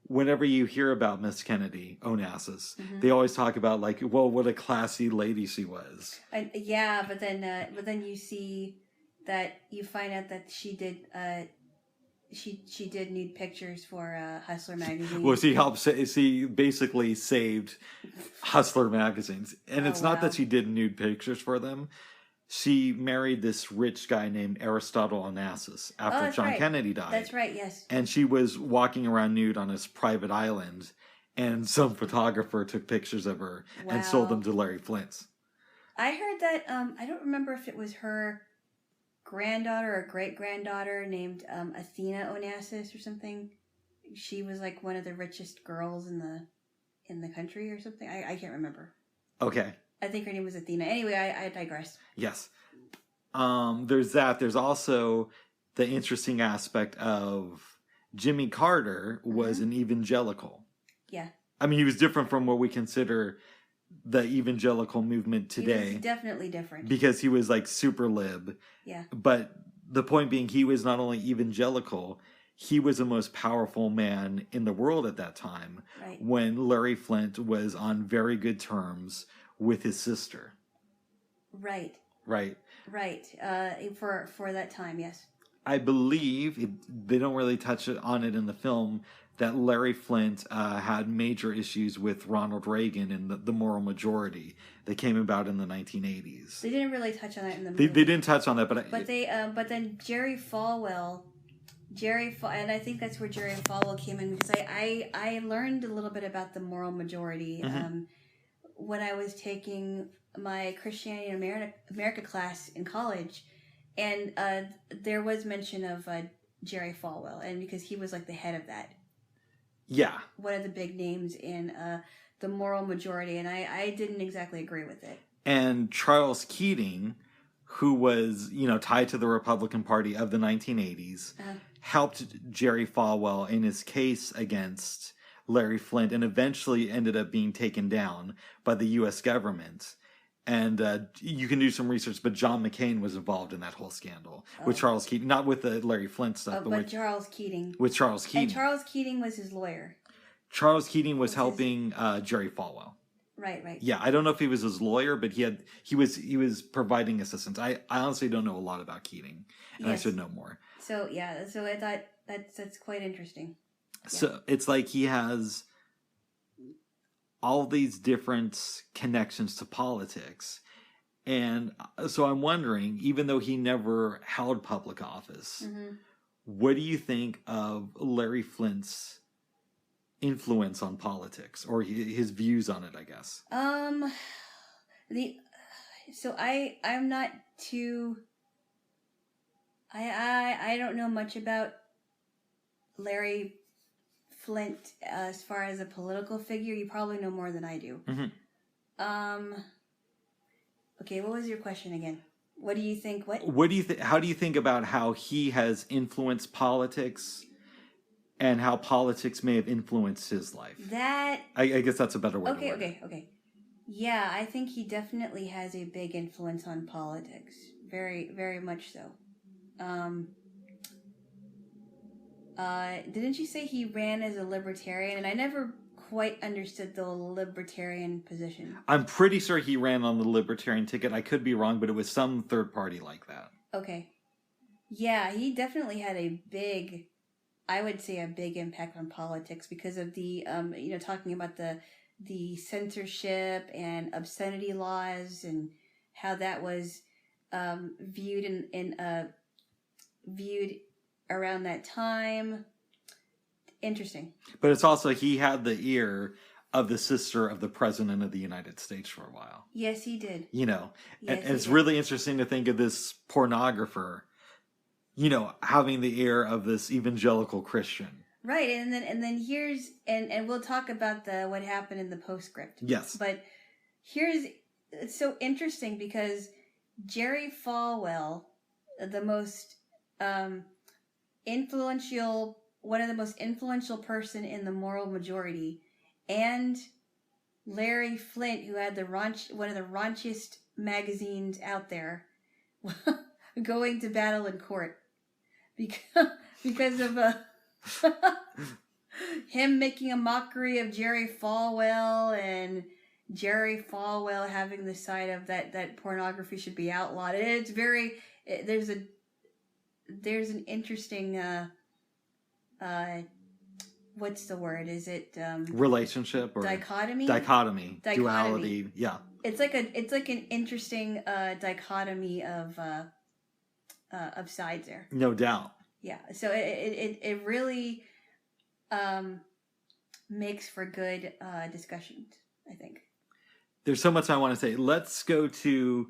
whenever you hear about Miss Kennedy Onassis, they always talk about like, well, what a classy lady she was. Yeah, but then you see that you find out that she did nude pictures for Hustler magazine. Well, she basically saved Hustler magazines, and it's not that she did nude pictures for them. She married this rich guy named Aristotle Onassis after John Kennedy died. That's right, yes. And she was walking around nude on his private island, and some photographer took pictures of her and sold them to Larry Flint. I heard that, I don't remember if it was her granddaughter or great-granddaughter named Athena Onassis or something. She was like one of the richest girls in the country or something. I can't remember. Okay. I think her name was Athena. Anyway, I digress. Yes. There's that. There's also the interesting aspect of Jimmy Carter was an evangelical. Yeah. I mean, he was different from what we consider the evangelical movement today. He was definitely different. Because he was like super lib. Yeah. But the point being, he was not only evangelical, he was the most powerful man in the world at that time. Right. When Larry Flint was on very good terms with his sister. Right. Right. Right. For that time, yes. I believe, they don't really touch on it in the film, that Larry Flint had major issues with Ronald Reagan and the moral majority that came about in the 1980s. They didn't really touch on that in the movie. They didn't touch on that, but then Jerry Falwell, and I think that's where Jerry Falwell came in, because I learned a little bit about the moral majority when I was taking my Christianity in America class in college, and there was mention of Jerry Falwell, and because he was like the head of that. Yeah. One of the big names in the moral majority, and I didn't exactly agree with it. And Charles Keating, who was, tied to the Republican Party of the 1980s, helped Jerry Falwell in his case against Larry Flint, and eventually ended up being taken down by the U.S. government. And you can do some research, but John McCain was involved in that whole scandal with Charles Keating, not with the Larry Flint stuff, but with Charles Keating. With Charles Keating. And Charles Keating was his lawyer. Charles Keating was helping Jerry Falwell. Right. Yeah, I don't know if he was his lawyer, but he was providing assistance. I honestly don't know a lot about Keating, and I should know more. So yeah, so I thought that's quite interesting. So it's like he has all these different connections to politics. And so I'm wondering, even though he never held public office, what do you think of Larry Flint's influence on politics, or his views on it, I guess? I'm not too. I don't know much about Larry Flint as far as a political figure. You probably know more than I do. Okay, what was your question again? What do you think? What do you think? How do you think about how he has influenced politics, and how politics may have influenced his life? I guess that's a better way. Okay. Yeah, I think he definitely has a big influence on politics. Very, very much so. Didn't you say he ran as a libertarian? And I never quite understood the libertarian position. I'm pretty sure he ran on the libertarian ticket. I could be wrong, but it was some third party like that. Okay. Yeah, he definitely had a big impact on politics because of the, talking about the censorship and obscenity laws and how that was viewed viewed around that time. Interesting. But it's also, he had the ear of the sister of the President of the United States for a while. Yes, he did. And it's really interesting to think of this pornographer, having the ear of this evangelical Christian. Right, and then here's and we'll talk about what happened in the postscript. Yes. But it's so interesting because Jerry Falwell, the most one of the most influential person in the moral majority, and Larry Flint, who had one of the raunchiest magazines out there, going to battle in court because of him making a mockery of Jerry Falwell, and Jerry Falwell having the side of that pornography should be outlawed. It's there's an interesting what's the word? Is it relationship or dichotomy, duality? Yeah, it's like an interesting dichotomy of sides there. No doubt. Yeah, so it really makes for good discussions, I think. There's so much I want to say. Let's go to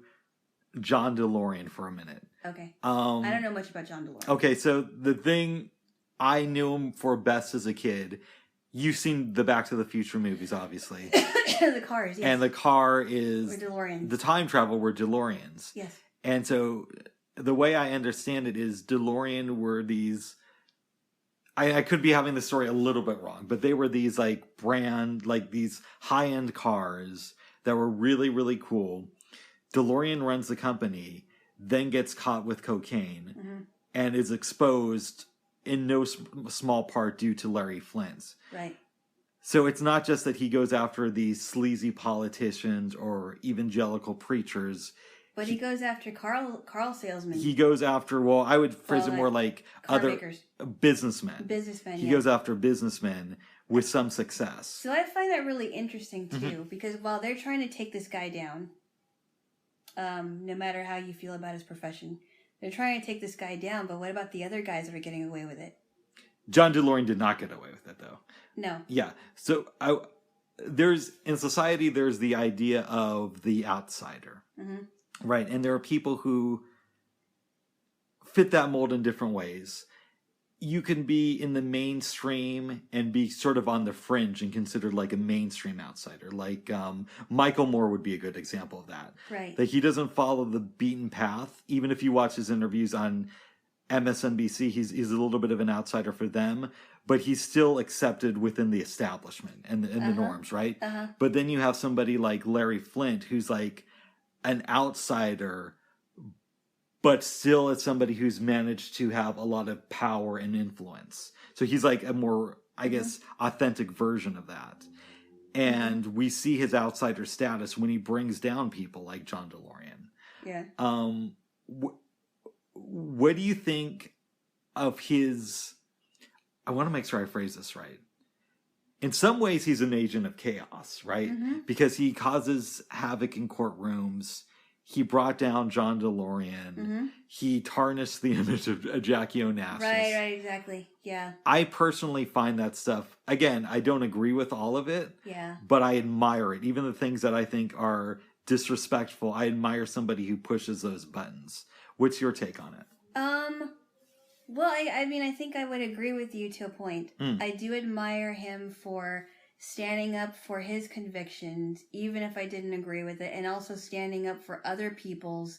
John DeLorean for a minute. Okay. I don't know much about John DeLorean. Okay, so the thing I knew him for best as a kid. You've seen the Back to the Future movies, obviously. The cars, yes. And the car is... We're DeLoreans. The time travel were DeLoreans. Yes. And so the way I understand it is DeLorean were these... I could be having the story a little bit wrong, but they were these these high-end cars that were really, really cool. DeLorean runs the company, then gets caught with cocaine, and is exposed in no small part due to Larry Flint's. Right. So it's not just that he goes after these sleazy politicians or evangelical preachers. But he goes after car salesmen. He goes after, I would phrase it more like other makers. Businessmen. He goes after businessmen with some success. So I find that really interesting too, because while they're trying to take this guy down, no matter how you feel about his profession, they're trying to take this guy down, but what about the other guys that are getting away with it? John DeLorean did not get away with it, though. No. Yeah. So in society, there's the idea of the outsider. Right. And there are people who fit that mold in different ways. You can be in the mainstream and be sort of on the fringe and considered like a mainstream outsider. Like Michael Moore would be a good example of that. Right. That he doesn't follow the beaten path. Even if you watch his interviews on MSNBC, he's a little bit of an outsider for them, but he's still accepted within the establishment and the norms, right? But then you have somebody like Larry Flint, who's like an outsider, but still it's somebody who's managed to have a lot of power and influence. So he's like a more, I guess, authentic version of that. And we see his outsider status when he brings down people like John DeLorean. Yeah. What do you think of his... I want to make sure I phrase this right. In some ways, he's an agent of chaos, right? Mm-hmm. Because he causes havoc in courtrooms. He brought down John DeLorean. Mm-hmm. He tarnished the image of Jackie Onassis. Right, exactly. Yeah. I personally find that stuff, again, I don't agree with all of it. Yeah. But I admire it. Even the things that I think are disrespectful, I admire somebody who pushes those buttons. What's your take on it? Well, I mean, I think I would agree with you to a point. I do admire him for standing up for his convictions, even if I didn't agree with it, and also standing up for other people's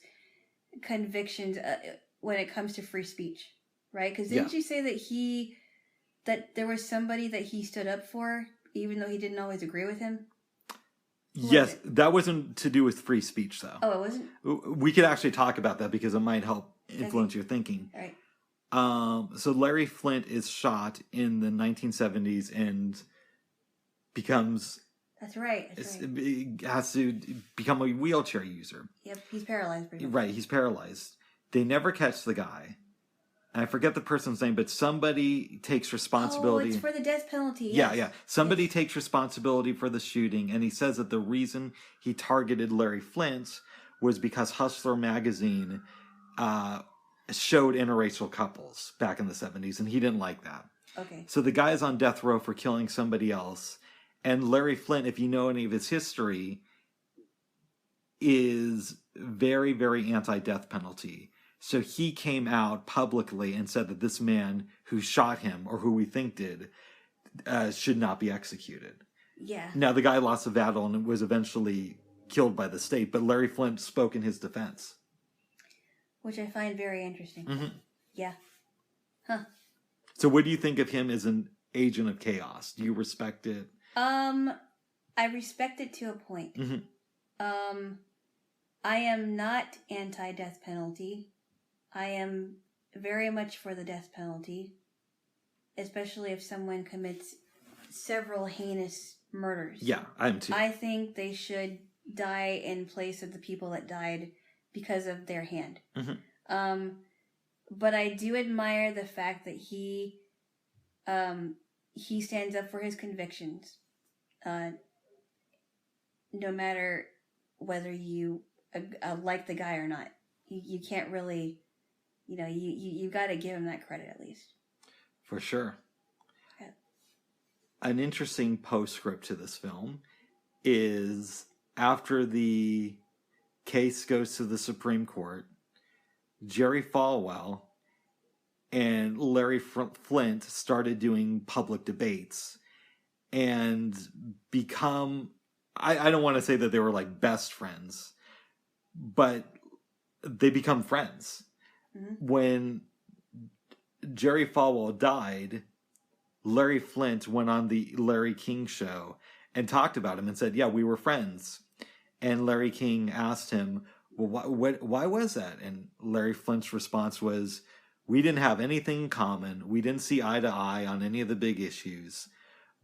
convictions when it comes to free speech, right? Because didn't you say that there was somebody that he stood up for, even though he didn't always agree with him? Yes, that wasn't to do with free speech, though. Oh, it wasn't? We could actually talk about that because it might help influence your thinking. All right. So Larry Flint is shot in the 1970s and becomes... That's right. Has to become a wheelchair user. Yep, he's paralyzed. Pretty much. Right, he's paralyzed. They never catch the guy. And I forget the person's name, but somebody takes responsibility. Oh, it's for the death penalty. Yes. Yeah. Somebody takes responsibility for the shooting, and he says that the reason he targeted Larry Flint was because Hustler magazine showed interracial couples back in the 70s, and he didn't like that. Okay. So the guy is on death row for killing somebody else, and Larry Flint, if you know any of his history, is very, very anti-death penalty. So he came out publicly and said that this man who shot him, or who we think did, should not be executed. Yeah. Now, the guy lost the battle and was eventually killed by the state, but Larry Flint spoke in his defense. Which I find very interesting. Mm-hmm. Yeah. Huh. So what do you think of him as an agent of chaos? Do you respect it? I respect it to a point. Mm-hmm. I am not anti-death penalty. I am very much for the death penalty, especially if someone commits several heinous murders. Yeah, I am too. I think they should die in place of the people that died because of their hand. Mm-hmm. But I do admire the fact that he stands up for his convictions, no matter whether you like the guy or not. You can't really, you got to give him that credit at least. For sure. Yeah. An interesting postscript to this film is after the case goes to the Supreme Court, Jerry Falwell and Larry Flint started doing public debates and become, I don't want to say that they were like best friends, but they become friends. Mm-hmm. When Jerry Falwell died, Larry Flint went on the Larry King show and talked about him and said, yeah, we were friends. And Larry King asked him, well, why was that? And Larry Flint's response was, we didn't have anything in common. We didn't see eye to eye on any of the big issues.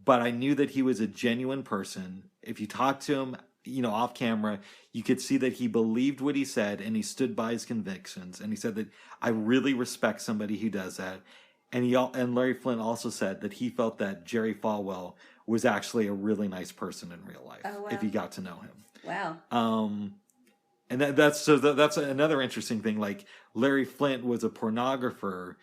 But I knew that he was a genuine person. If you talked to him, off camera, you could see that he believed what he said and he stood by his convictions. And he said that I really respect somebody who does that. And Larry Flint also said that he felt that Jerry Falwell was actually a really nice person in real life. Oh, wow. If he got to know him. Wow. And that's another interesting thing. Like Larry Flint was a pornographer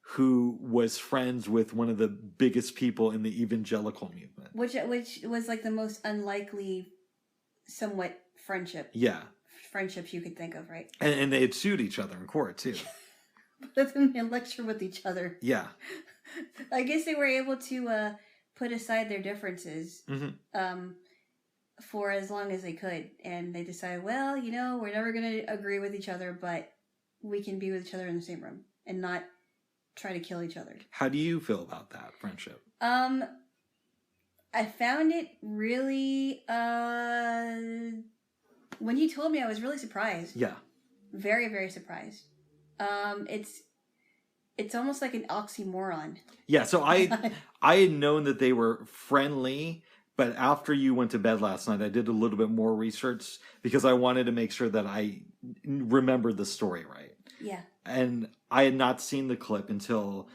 who was friends with one of the biggest people in the evangelical movement, which was like the most unlikely, somewhat friendship. Yeah, friendships you could think of, right? And they had sued each other in court too. But then they lecture with each other. Yeah, I guess they were able to put aside their differences. Mm-hmm. For as long as they could. And they decided, well, we're never going to agree with each other, but we can be with each other in the same room and not try to kill each other. How do you feel about that friendship? I found it really, when you told me, I was really surprised. Yeah. Very, very surprised. It's almost like an oxymoron. Yeah, so I had known that they were friendly, But after you went to bed last night, I did a little bit more research because I wanted to make sure that I remembered the story right. Yeah. And I had not seen the clip until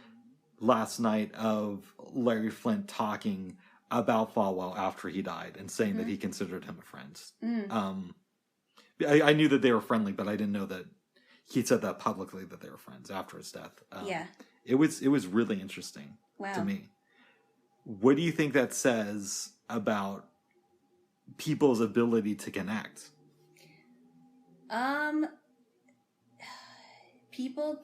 last night of Larry Flint talking about Falwell after he died and saying that he considered him a friend. I knew that they were friendly, but I didn't know that he said that publicly, that they were friends after his death. Yeah. It was really interesting to me. What do you think that says about people's ability to connect? People,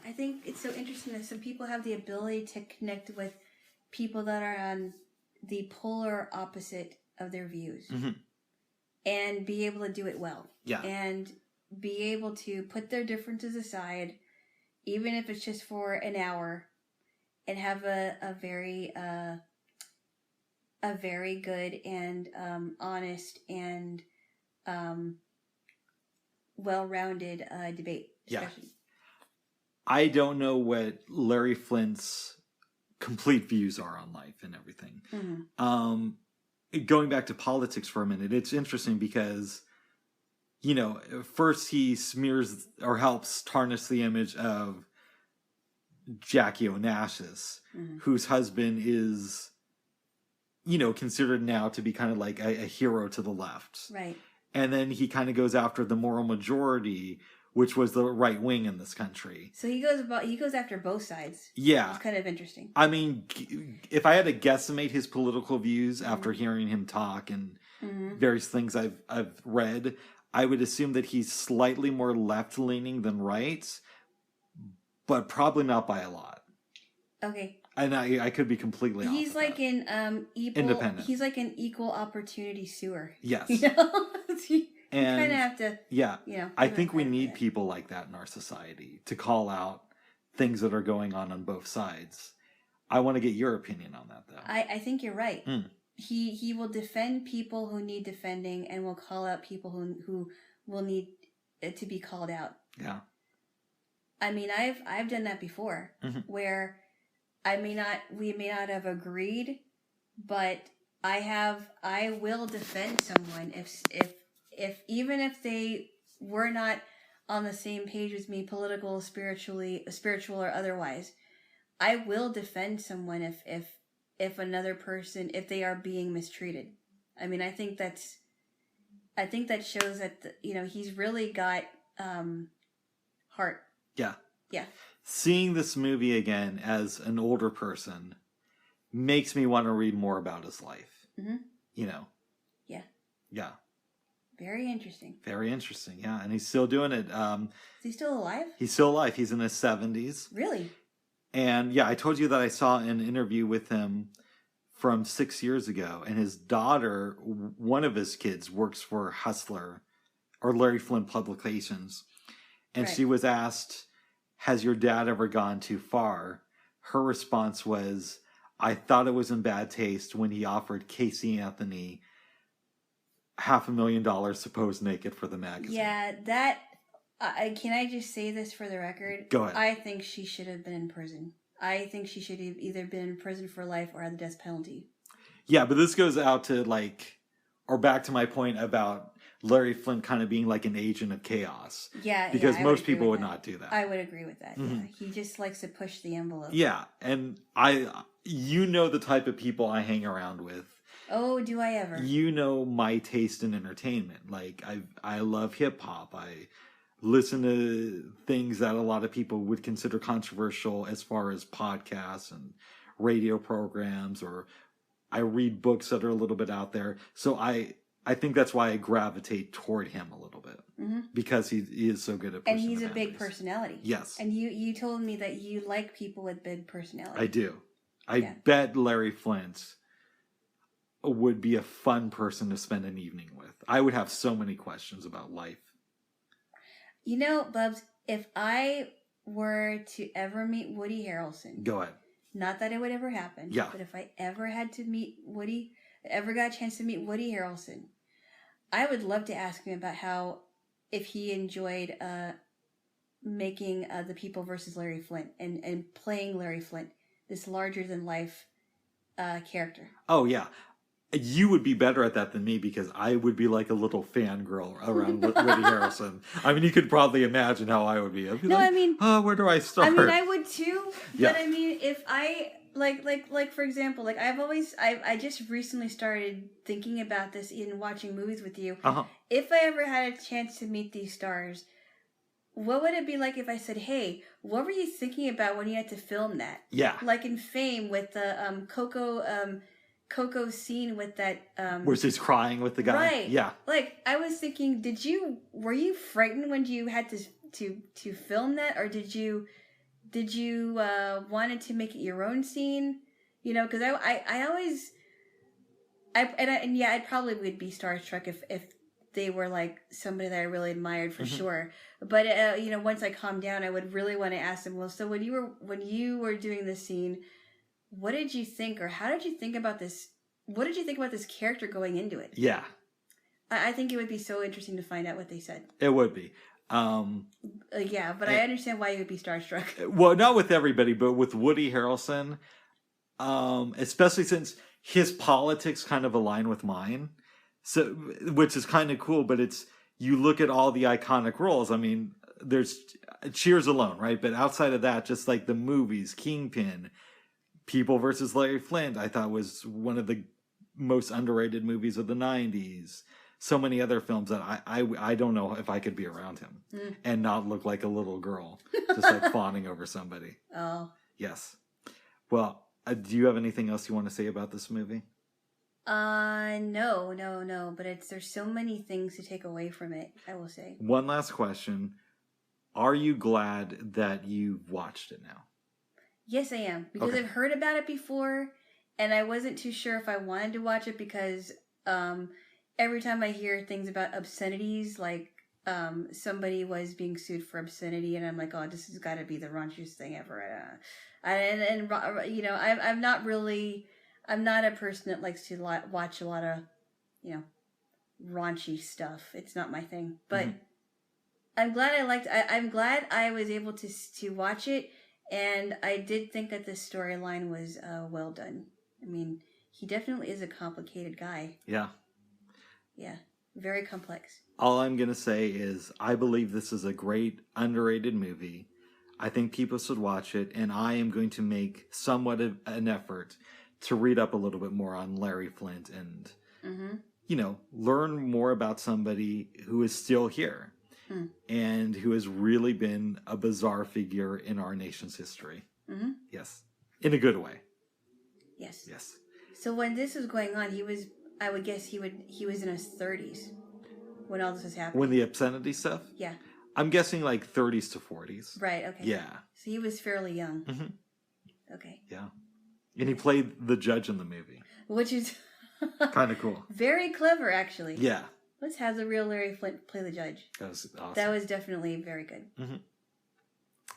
I think it's so interesting that some people have the ability to connect with people that are on the polar opposite of their views and be able to do it well. Yeah. And be able to put their differences aside, even if it's just for an hour, and have a very good and honest and well-rounded debate discussion. Yeah. I don't know what Larry Flint's complete views are on life and everything. Going back to politics for a minute, it's interesting because, you know, first he smears or helps tarnish the image of Jackie Onassis, whose husband is, you know, considered now to be kind of like a hero to the left. Right. And then he kind of goes after the moral majority, which was the right wing in this country. So he goes after both sides. Yeah. It's kind of interesting. I mean, if I had to guesstimate his political views after hearing him talk and various things I've read, I would assume that he's slightly more left-leaning than right, but probably not by a lot. Okay. And I could be completely off. He's like an independent. He's like an equal opportunity sewer. Yes. You know? You kind of have to. Yeah. You know. I think we need people like that in our society to call out things that are going on both sides. I want to get your opinion on that, though. I think you're right. He will defend people who need defending and will call out people who will need to be called out. Yeah. I mean, I've done that before, where we may not have agreed, but I will defend someone if even if they were not on the same page with me, spiritual or otherwise, I will defend someone if another person, if they are being mistreated. I mean, I think that shows that he's really got heart. Yeah. Yeah. Seeing this movie again as an older person makes me want to read more about his life. You know. Yeah. Yeah. Very interesting. Very interesting, yeah. And he's still doing it. Is he still alive? He's still alive. He's in his 70s. Really? And yeah, I told you that I saw an interview with him from 6 years ago. And his daughter, one of his kids, works for Hustler or Larry Flint Publications. And she was asked, has your dad ever gone too far? Her response was, I thought it was in bad taste when he offered Casey Anthony $500,000 to pose naked for the magazine. Yeah, that... can I just say this for the record? Go ahead. I think she should have been in prison. I think she should have either been in prison for life or had the death penalty. Yeah, but this goes out to back to my point about Larry Flint kind of being like an agent of chaos. Yeah, because most people would not do that. I would agree with that. Yeah, he just likes to push the envelope. Yeah, and the type of people I hang around with. Oh, do I ever? You know my taste in entertainment. Like I love hip hop. I listen to things that a lot of people would consider controversial as far as podcasts and radio programs, or I read books that are a little bit out there. So I think that's why I gravitate toward him a little bit, because he is so good at pushing and he's the a big boundaries. Personality. Yes. And you told me that you like people with big personality. I do. I bet Larry Flint would be a fun person to spend an evening with. I would have so many questions about life. You know, Bubs, if I were to ever meet Woody Harrelson... Go ahead. Not that it would ever happen. Yeah. But if I ever had to meet Woody... Ever got a chance to meet Woody Harrelson, I would love to ask him about if he enjoyed making The People versus Larry Flint and playing Larry Flint, this larger-than-life character. Oh, yeah. You would be better at that than me because I would be like a little fangirl around Woody Harrelson. I mean, you could probably imagine how I would be. I'd be No, like, I mean, oh, where do I start? I mean, I would too. Yeah. But I mean, if I like for example, like I just recently started thinking about this in watching movies with you. Uh-huh. If I ever had a chance to meet these stars, what would it be like if I said, "Hey, what were you thinking about when you had to film that?" Yeah. Like in Fame with the Coco scene with that where she's crying with the guy. Right. Yeah. Like I was thinking, were you frightened when you had to film that, or did you wanted to make it your own scene? You know, because I always I probably would be starstruck if they were like somebody that I really admired for sure. But you know, once I calmed down, I would really want to ask them. Well, so when you were doing this scene, what did you think, or how did you think about this? What did you think about this character going into it? Yeah. I think it would be so interesting to find out what they said. It would be. Yeah, but I understand why you would be starstruck. Well, not with everybody, but with Woody Harrelson, especially since his politics kind of align with mine, so which is kind of cool. But you look at all the iconic roles. I mean, there's Cheers alone, right? But outside of that, just like the movies, Kingpin, People versus Larry Flint, I thought was one of the most underrated movies of the 90s. So many other films that I don't know if I could be around him and not look like a little girl, just like fawning over somebody. Oh. Yes. Well, do you have anything else you want to say about this movie? No. But there's so many things to take away from it, I will say. One last question. Are you glad that you've watched it now? Yes, I am. Because I've heard about it before, and I wasn't too sure if I wanted to watch it because every time I hear things about obscenities, like somebody was being sued for obscenity, and I'm like, oh, this has got to be the raunchiest thing ever. And you know, I'm not a person that likes to watch a lot of, you know, raunchy stuff. It's not my thing. But I'm glad I'm glad I was able to watch it. And I did think that the storyline was well done. I mean, he definitely is a complicated guy. Yeah. Yeah. Very complex. All I'm going to say is I believe this is a great, underrated movie. I think people should watch it. And I am going to make somewhat of an effort to read up a little bit more on Larry Flint and, you know, learn more about somebody who is still here. And who has really been a bizarre figure in our nation's history. Yes. In a good way. Yes. Yes. So when this was going on, I would guess he was in his 30s when all this was happening. When the obscenity stuff? Yeah. I'm guessing like 30s to 40s. Right, okay. Yeah. So he was fairly young. Okay. Yeah. And he played the judge in the movie. Which is kind of cool. Very clever, actually. Yeah. Let's have the real Larry Flint play the judge. That was awesome. That was definitely very good.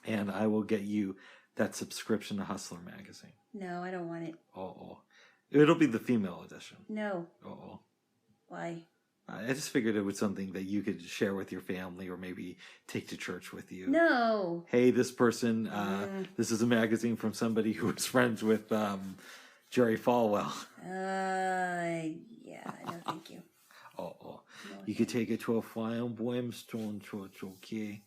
And I will get you that subscription to Hustler magazine. No, I don't want it. It'll be the female edition. No. Why? I just figured it was something that you could share with your family or maybe take to church with you. No. Hey, this person, this is a magazine from somebody who was friends with Jerry Falwell. Yeah, no thank you. No, you could take it to a flamboyant stone church, okay?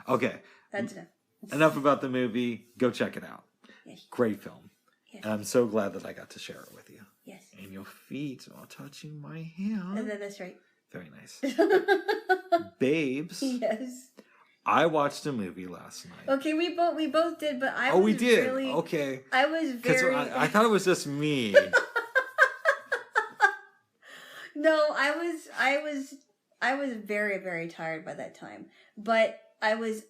Okay. That's enough. Enough about the movie. Go check it out. Yes. Great film. Yes. And I'm so glad that I got to share it with you. Yes. And your feet are touching my hand. That's right. Very nice. Babes. Yes. I watched a movie last night. Okay, we both did, but I was we did. Really, okay. I was very. I thought it was just me. No, I was very, very tired by that time. But I was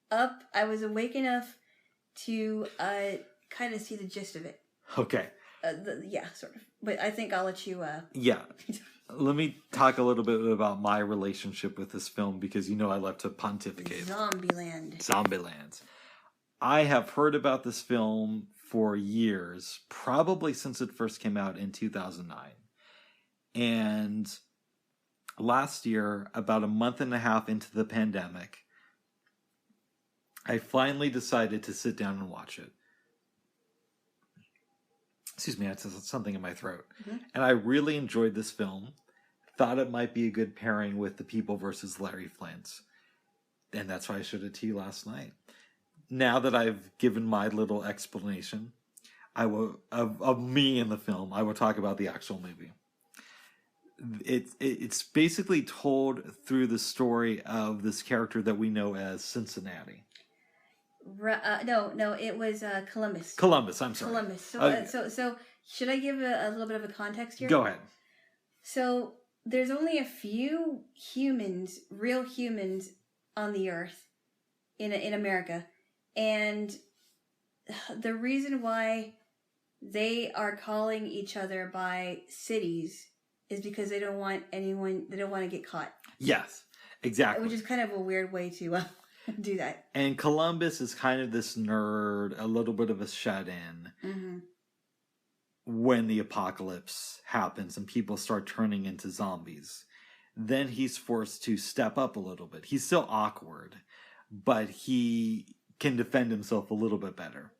up. I was awake enough to kind of see the gist of it. Okay. Yeah, sort of. But I think I'll let you. Yeah. Let me talk a little bit about my relationship with this film because you know I love to pontificate. Zombieland. I have heard about this film for years, probably since it first came out in 2009. And last year, about a month and a half into the pandemic, I finally decided to sit down and watch it. Excuse me, I had something in my throat. Mm-hmm. And I really enjoyed this film. Thought it might be a good pairing with The People versus Larry Flint. And that's why I showed it to you last night. Now that I've given my little explanation of me in the film, I will talk about the actual movie. It's basically told through the story of this character that we know as Cincinnati. No, it was Columbus. Columbus, I'm sorry. Columbus. So should I give a little bit of a context here? Go ahead. So there's only a few humans, real humans, on the earth in America, and the reason why they are calling each other by cities is because they don't want to get caught. Yes, exactly. Which is kind of a weird way to do that. And Columbus is kind of this nerd, a little bit of a shut-in. Mm-hmm. When the apocalypse happens and people start turning into zombies. Then he's forced to step up a little bit. He's still awkward, but he can defend himself a little bit better.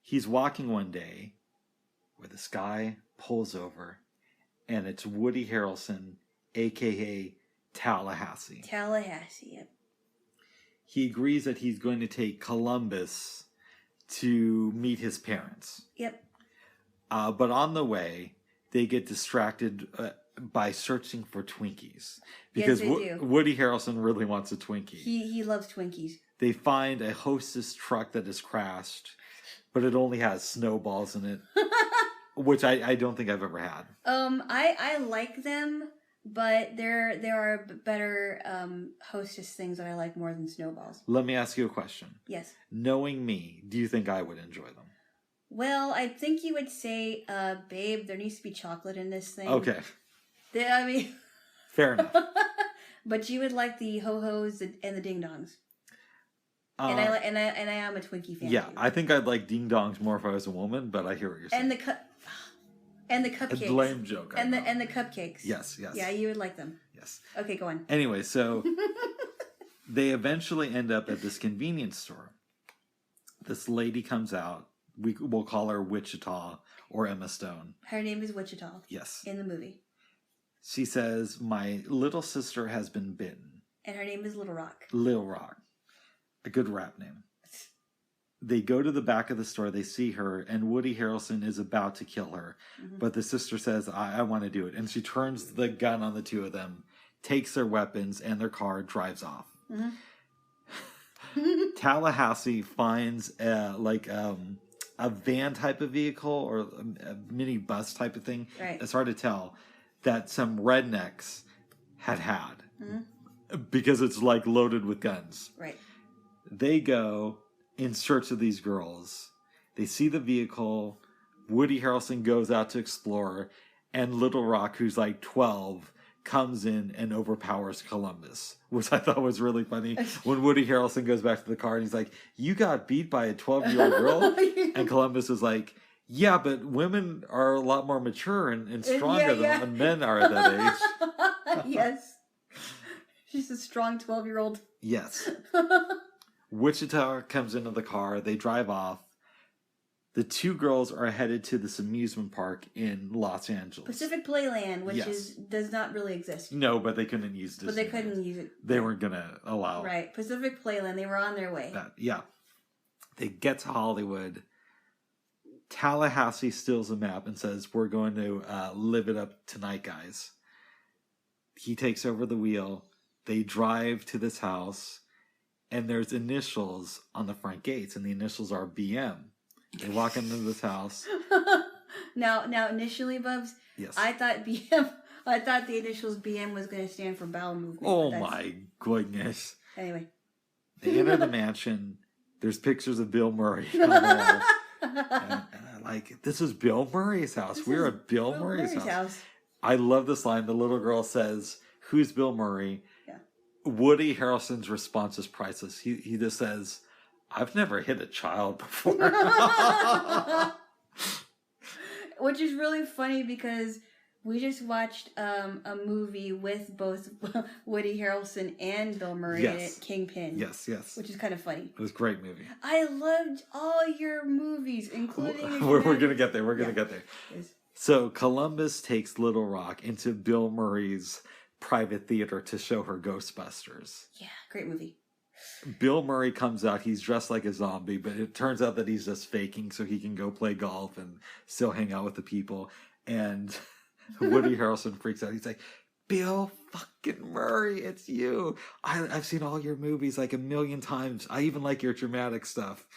He's walking one day where this guy pulls over, and it's Woody Harrelson, a.k.a. Tallahassee. Tallahassee, yep. He agrees that he's going to take Columbus to meet his parents. Yep. But on the way, they get distracted by searching for Twinkies. Because yes, they do. Woody Harrelson really wants a Twinkie. He loves Twinkies. They find a Hostess truck that has crashed, but it only has snowballs in it, which I don't think I've ever had. I like them, but there are better Hostess things that I like more than snowballs. Let me ask you a question. Yes. Knowing me, do you think I would enjoy them? Well, I think you would say, babe, there needs to be chocolate in this thing. Okay. Fair enough. But you would like the ho-hos and the ding-dongs. And I am a Twinkie fan. Yeah, too. I think I'd like ding-dongs more if I was a woman, but I hear what you're saying. And the cupcakes. A lame joke. And the cupcakes. Yes. Yeah, you would like them. Yes. Okay, go on. Anyway, so they eventually end up at this convenience store. This lady comes out. We'll call her Wichita or Emma Stone. Her name is Wichita. Yes. In the movie. She says, my little sister has been bitten. And her name is Little Rock. Little Rock. A good rap name. They go to the back of the store. They see her, and Woody Harrelson is about to kill her. Mm-hmm. But the sister says, I want to do it. And she turns the gun on the two of them, takes their weapons and their car, drives off. Mm-hmm. Tallahassee finds a van type of vehicle or a mini bus type of thing. Right. It's hard to tell that some rednecks had because it's like loaded with guns. Right. They go in search of these girls. They see the vehicle. Woody Harrelson goes out to explore, and Little Rock, who's like 12, comes in and overpowers Columbus, which I thought was really funny. When Woody Harrelson goes back to the car and he's like, you got beat by a 12-year-old girl? And Columbus is like, yeah, but women are a lot more mature and stronger than men are at that age. Yes. She's a strong 12-year-old. Yes. Wichita comes into the car. They drive off. The two girls are headed to this amusement park in Los Angeles. Pacific Playland, which does not really exist. No, but they couldn't use Disney. But they couldn't use it. They weren't going to allow. Right. Pacific Playland. They were on their way. Yeah. They get to Hollywood. Tallahassee steals a map and says, we're going to live it up tonight, guys. He takes over the wheel. They drive to this house. And there's initials on the front gates. And the initials are BM. They walk into this house. Now, initially, Bubs, yes, I thought the initials BM was going to stand for bowel movement. Oh my goodness! Anyway, they enter the mansion. There's pictures of Bill Murray on the wall. And like, this is Bill Murray's house. We're at Bill Murray's house. I love this line. The little girl says, "Who's Bill Murray?" Yeah. Woody Harrelson's response is priceless. He just says, I've never hit a child before. Which is really funny because We just watched a movie with both Woody Harrelson and Bill Murray in it, Kingpin. Yes. Which is kind of funny. It was a great movie. I loved all your movies, including... We're going to get there. We're going to get there. Yes. So Columbus takes Little Rock into Bill Murray's private theater to show her Ghostbusters. Yeah, great movie. Bill Murray comes out. He's dressed like a zombie, but it turns out that he's just faking so he can go play golf and still hang out with the people. And Woody Harrelson freaks out. He's like, Bill fucking Murray, it's you. I've seen all your movies like 1,000,000 times. I even like your dramatic stuff.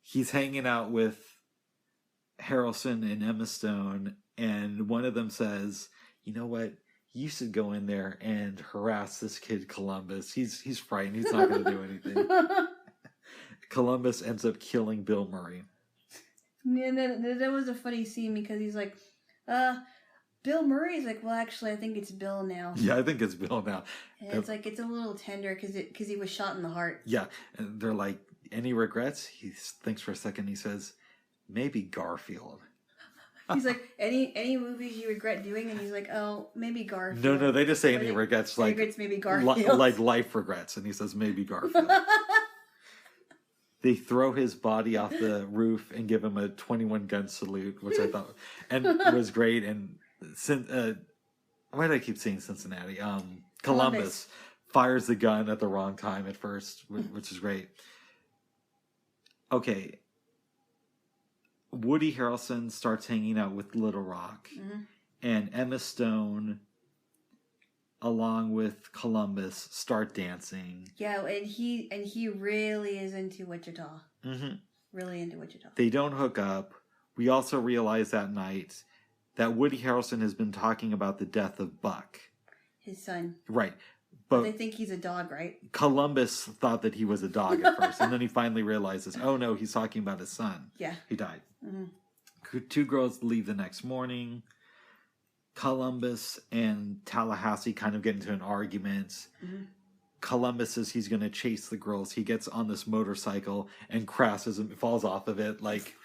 He's hanging out with Harrelson and Emma Stone, and one of them says, you know what? You should go in there and harass this kid Columbus. He's frightened. He's not going to do anything. Columbus ends up killing Bill Murray. And then that was a funny scene because he's like, Bill Murray's like, well, actually, I think it's Bill now. Yeah, I think it's Bill now. And it's like, it's a little tender because he was shot in the heart. Yeah, and they're like, any regrets? He thinks for a second. He says, maybe Garfield. He's like, any movies you regret doing? And he's like, oh, maybe Garfield. No, they just say any regrets, like regrets, maybe Garfield. Like life regrets, and he says maybe Garfield. They throw his body off the roof and give him a 21 gun salute, which I thought and was great. And why do I keep saying Cincinnati? Columbus fires the gun at the wrong time at first, which is great. Okay. Woody Harrelson starts hanging out with Little Rock, and Emma Stone, along with Columbus, start dancing. Yeah, and he really is into Wichita. Mm-hmm. Really into Wichita. They don't hook up. We also realize that night that Woody Harrelson has been talking about the death of Buck, his son. Right. But they think he's a dog, right? Columbus thought that he was a dog at first, and then he finally realizes, oh no, he's talking about his son. Yeah. He died. Mm-hmm. Two girls leave the next morning. Columbus and Tallahassee kind of get into an argument. Mm-hmm. Columbus says he's going to chase the girls. He gets on this motorcycle and crashes and falls off of it like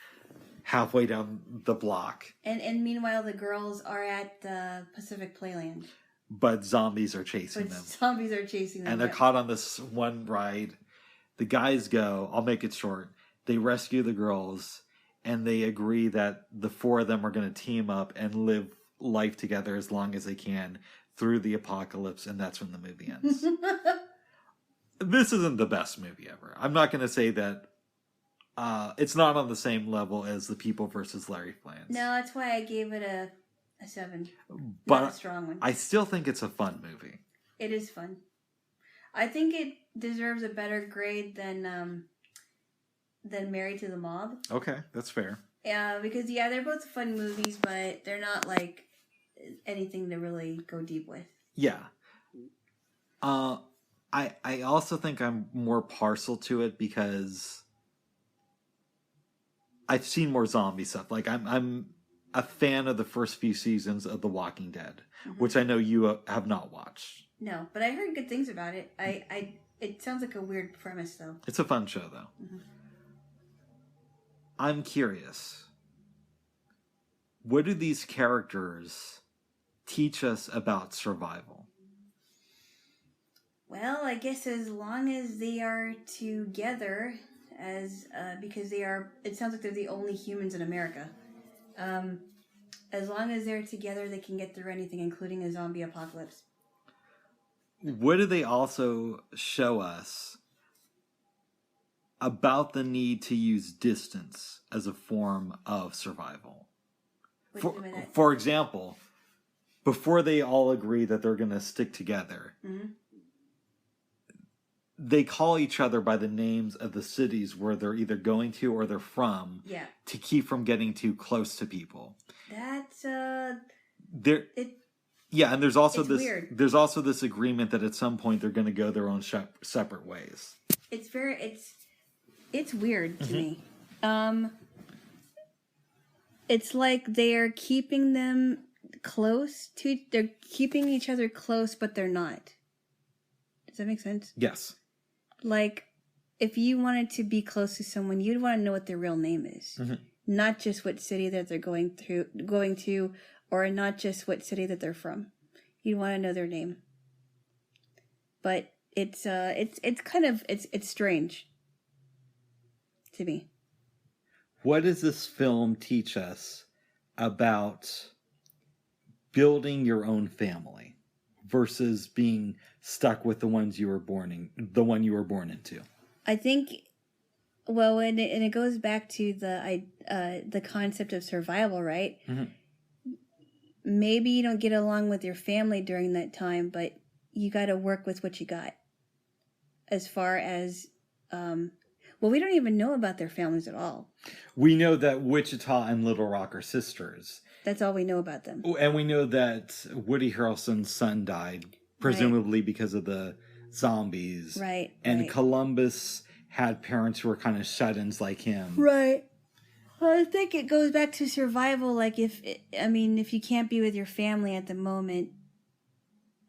halfway down the block. And meanwhile, the girls are at the Pacific Playland. But zombies are chasing them. Zombies are chasing them. And they're caught on this one ride. The guys go, I'll make it short. They rescue the girls, and they agree that the four of them are going to team up and live life together as long as they can through the apocalypse, and that's when the movie ends. This isn't the best movie ever. I'm not going to say that it's not on the same level as The People versus Larry Flint. No, that's why I gave it a 7. But not a strong one. I still think it's a fun movie. It is fun. I think it deserves a better grade than Married to the Mob. Okay, that's fair. Yeah, because they're both fun movies, but they're not like anything to really go deep with. Yeah. I also think I'm more partial to it because I've seen more zombie stuff. Like I'm a fan of the first few seasons of The Walking Dead, which I know you have not watched. No, but I heard good things about it. It sounds like a weird premise, though. It's a fun show, though. Mm-hmm. I'm curious. What do these characters teach us about survival? Well, I guess as long as they are together, because it sounds like they're the only humans in America. As long as they're together, they can get through anything, including a zombie apocalypse. What do they also show us about the need to use distance as a form of survival? For example, before they all agree that they're going to stick together, they call each other by the names of the cities where they're either going to or they're from to keep from getting too close to people. That's and there's also weird. There's also this agreement that at some point they're going to go their own separate ways. It's weird to me. It's like they're keeping them they're keeping each other close, but they're not. Does that make sense? Yes. Like, if you wanted to be close to someone, you'd want to know what their real name is. Mm-hmm. Not just what city that they're going to, or not just what city that they're from. You'd want to know their name. But it's strange to me. What does this film teach us about building your own family versus being stuck with the one you were born into? I think, well, and it goes back to the concept of survival, right? Mm-hmm. Maybe you don't get along with your family during that time, but you got to work with what you got. As far as, we don't even know about their families at all. We know that Wichita and Little Rock are sisters. That's all we know about them. And we know that Woody Harrelson's son died, presumably because of the zombies. Right. And Columbus had parents who were kind of shut-ins like him. Right. Well, I think it goes back to survival. Like if you can't be with your family at the moment,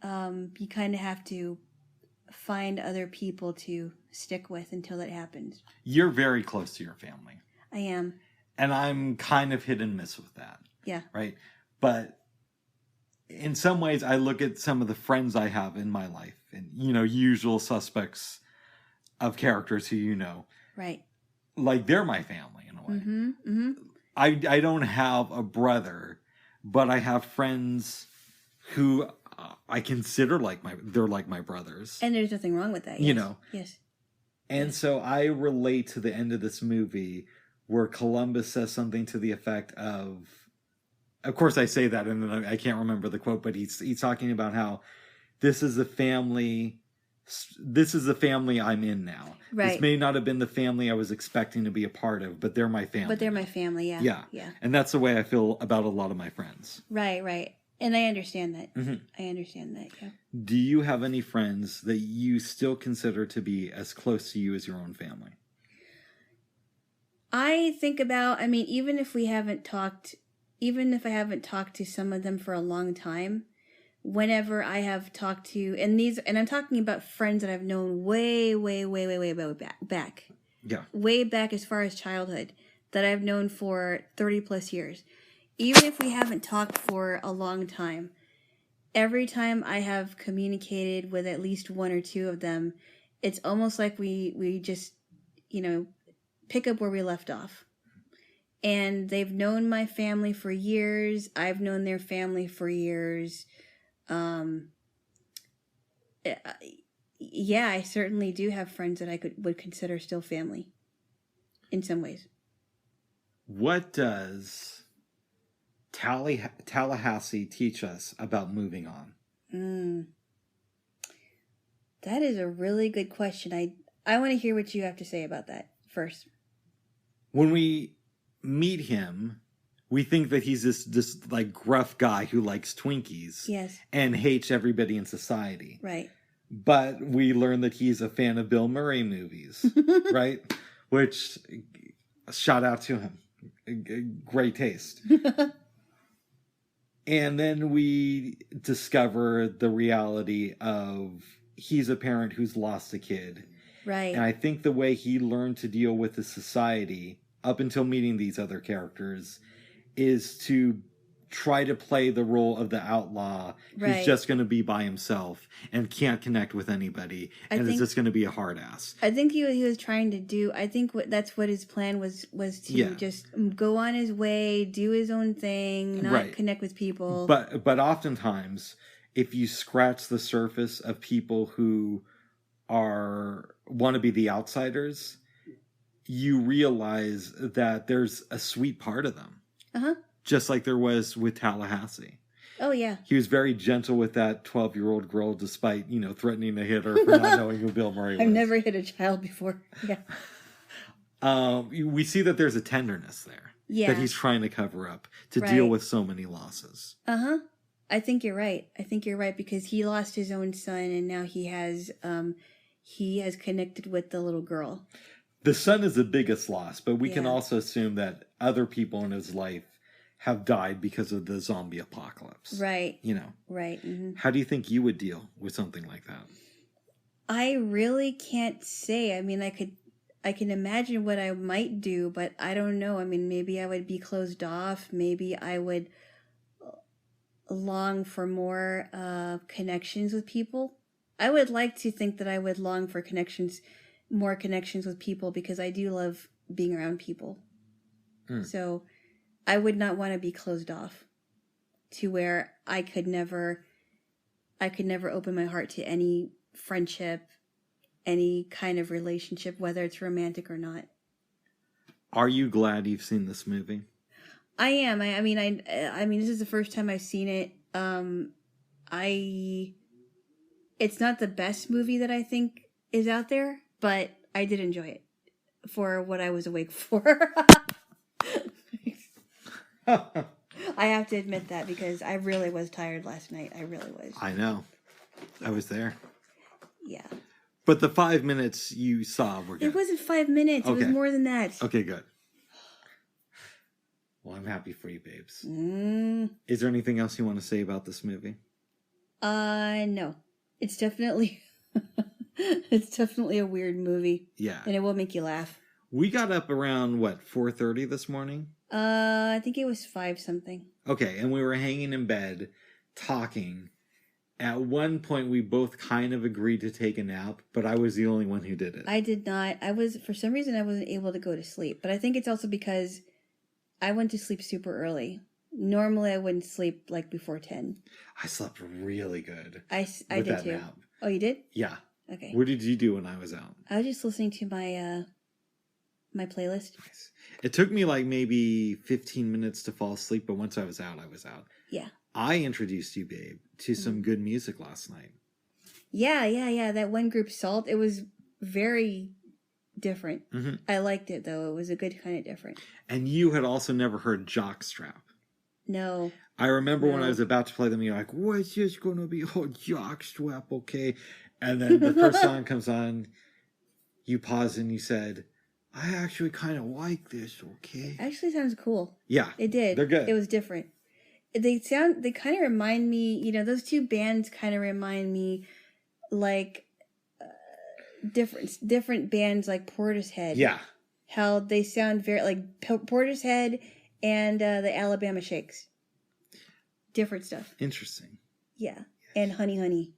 you kind of have to find other people to stick with until that happens. You're very close to your family. I am. And I'm kind of hit and miss with that. Yeah. Right? But in some ways, I look at some of the friends I have in my life and, usual suspects of characters who you know. Right. Like they're my family in a way. Mm-hmm. Mm-hmm. I don't have a brother, but I have friends who I consider they're like my brothers. And there's nothing wrong with that. Yes. Yes. And so I relate to the end of this movie where Columbus says something to the effect of course I say that and then I can't remember the quote, but he's talking about how this is the family I'm in now. Right. This may not have been the family I was expecting to be a part of, but they're my family. But they're my family, yeah. Yeah. Yeah. And that's the way I feel about a lot of my friends. Right, right. And I understand that. Mm-hmm. I understand that, yeah. Do you have any friends that you still consider to be as close to you as your own family? I think about, even if I haven't talked to some of them for a long time, whenever I have talked to, and I'm talking about friends that I've known way back. Yeah. Way back as far as childhood, that I've known for 30 plus years. Even if we haven't talked for a long time, every time I have communicated with at least one or two of them, it's almost like we just, pick up where we left off. And they've known my family for years. I've known their family for years. Yeah, I certainly do have friends that I would consider still family in some ways. What does Tallahassee teach us about moving on? That is a really good question. I want to hear what you have to say about that first. When we meet him, we think that he's this like gruff guy who likes Twinkies. Yes. And hates everybody in society. Right. But we learn that he's a fan of Bill Murray movies, right? Which, shout out to him. Great taste. And then we discover the reality of he's a parent who's lost a kid. Right. And I think the way he learned to deal with the society up until meeting these other characters is to try to play the role of the outlaw who's just going to be by himself and can't connect with anybody and is just going to be a hard ass. I think he was trying to do, that's what his plan was to just go on his way, do his own thing, not connect with people. But oftentimes, if you scratch the surface of people who want to be the outsiders, you realize that there's a sweet part of them. Uh-huh. Just like there was with Tallahassee. Oh, yeah. He was very gentle with that 12-year-old girl despite, threatening to hit her for not knowing who Bill Murray was. I've never hit a child before. Yeah. We see that there's a tenderness there. Yeah. That he's trying to cover up to deal with so many losses. Uh-huh. I think you're right. Because he lost his own son and now he has connected with the little girl. The son is the biggest loss, but we can also assume that other people in his life have died because of the zombie apocalypse. Right. Right. Mm-hmm. How do you think you would deal with something like that? I really can't say. I can imagine what I might do, but I don't know. Maybe I would be closed off. Maybe I would long for more connections with people. I would like to think that I would long for more connections with people, because I do love being around people. So I would not want to be closed off to where I could never open my heart to any friendship, any kind of relationship, whether it's romantic or not. Are you glad you've seen this movie? I am. I mean, this is the first time I've seen it. It's not the best movie that I think is out there, but I did enjoy it for what I was awake for. I have to admit that, because I really was tired last night. I really was. I know. I was there. Yeah. But the 5 minutes you saw were good. It wasn't 5 minutes. Okay. It was more than that. Okay, good. Well, I'm happy for you, babes. Mm. Is there anything else you want to say about this movie? No. It's definitely a weird movie. Yeah. And it will make you laugh. We got up around, 4:30 this morning? I think it was 5 something. Okay, and we were hanging in bed, talking. At one point, we both kind of agreed to take a nap, but I was the only one who did it. I did not. For some reason, I wasn't able to go to sleep. But I think it's also because I went to sleep super early. Normally, I wouldn't sleep before 10. I slept really good. I did too. Nap. Oh, you did? Yeah. Okay. What did you do when I was out? I was just listening to my playlist. Nice. It took me maybe 15 minutes to fall asleep, but once I was out, I was out. Yeah. I introduced you, babe, to some good music last night. Yeah. That one group, Salt, it was very different. Mm-hmm. I liked it, though. It was a good kind of different. And you had also never heard Jockstrap. No. I remember when I was about to play them, you're like, what's this going to be? Oh, Jockstrap, okay. And then the first song comes on, you paused and you said, I actually kind of like this, okay? Actually sounds cool. Yeah. It did. They're good. It was different. They kind of remind me, those two bands kind of remind me different bands like Portishead. Yeah. How they sound very like Portishead and the Alabama Shakes. Different stuff. Interesting. Yeah. Yes. And Honey Honey.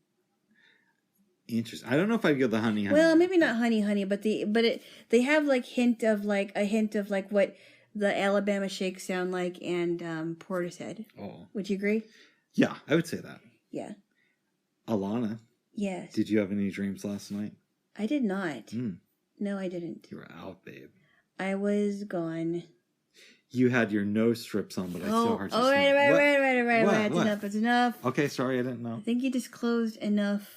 Interesting. I don't know if I'd go the Honey Honey. Well, maybe not Honey Honey, but they have a hint of what the Alabama Shakes sound like, and Portishead. Oh. Would you agree? Yeah, I would say that. Yeah. Alana. Yes. Did you have any dreams last night? I did not. No, I didn't. You were out, babe. I was gone. You had your nose strips on, but I still heard you. Oh, right. That's enough. Okay, sorry, I didn't know. I think you disclosed enough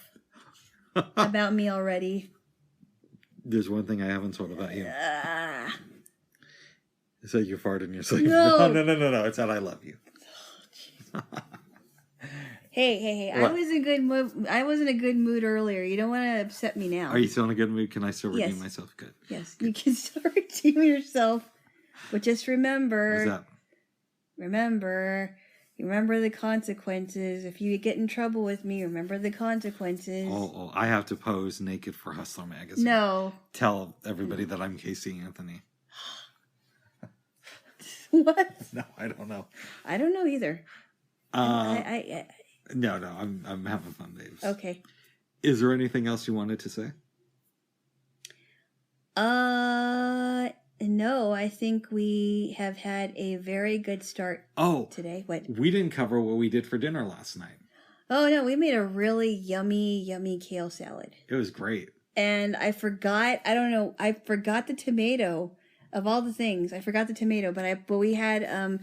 about me already. There's one thing I haven't told about you. It's that you farted in your sleep. No. No. It's that I love you. Hey. What? I was in a good mood earlier. You don't want to upset me now. Are you still in a good mood? Can I still redeem myself? Good. Yes, you can still redeem yourself. But just remember. What's that? Remember the consequences. If you get in trouble with me, remember the consequences. Oh, I have to pose naked for Hustler magazine. No. Tell everybody that I'm Casey Anthony. What? No, I don't know. I don't know either. No, I'm having fun, babes. Okay. Is there anything else you wanted to say? No, I think we have had a very good start today. What? We didn't cover what we did for dinner last night. Oh, no, we made a really yummy kale salad. It was great. And I forgot the tomato of all the things. I forgot the tomato, but we had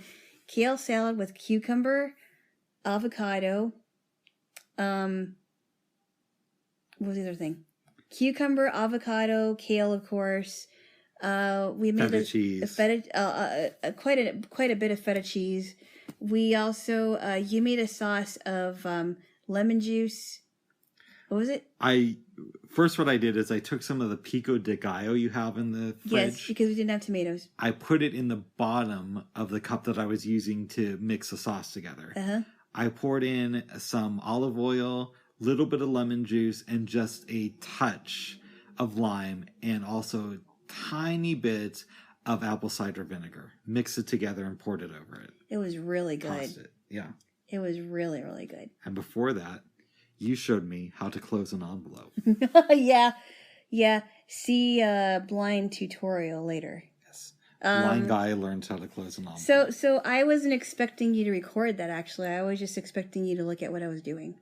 kale salad with cucumber, avocado. What was the other thing? Cucumber, avocado, kale, of course. We made feta cheese. Quite a bit of feta cheese. We also you made a sauce of lemon juice. What was it? What I did is I took some of the pico de gallo you have in the fridge. Yes, because we didn't have tomatoes. I put it in the bottom of the cup that I was using to mix the sauce together. Uh-huh. I poured in some olive oil, little bit of lemon juice, and just a touch of lime, and also tiny bits of apple cider vinegar. Mixed it together and poured it over it. It was really good. Tossed it. Yeah. It was really, really good. And before that, you showed me how to close an envelope. Yeah. See blind tutorial later. Yes. Blind guy learns how to close an envelope. So I wasn't expecting you to record that, actually. I was just expecting you to look at what I was doing.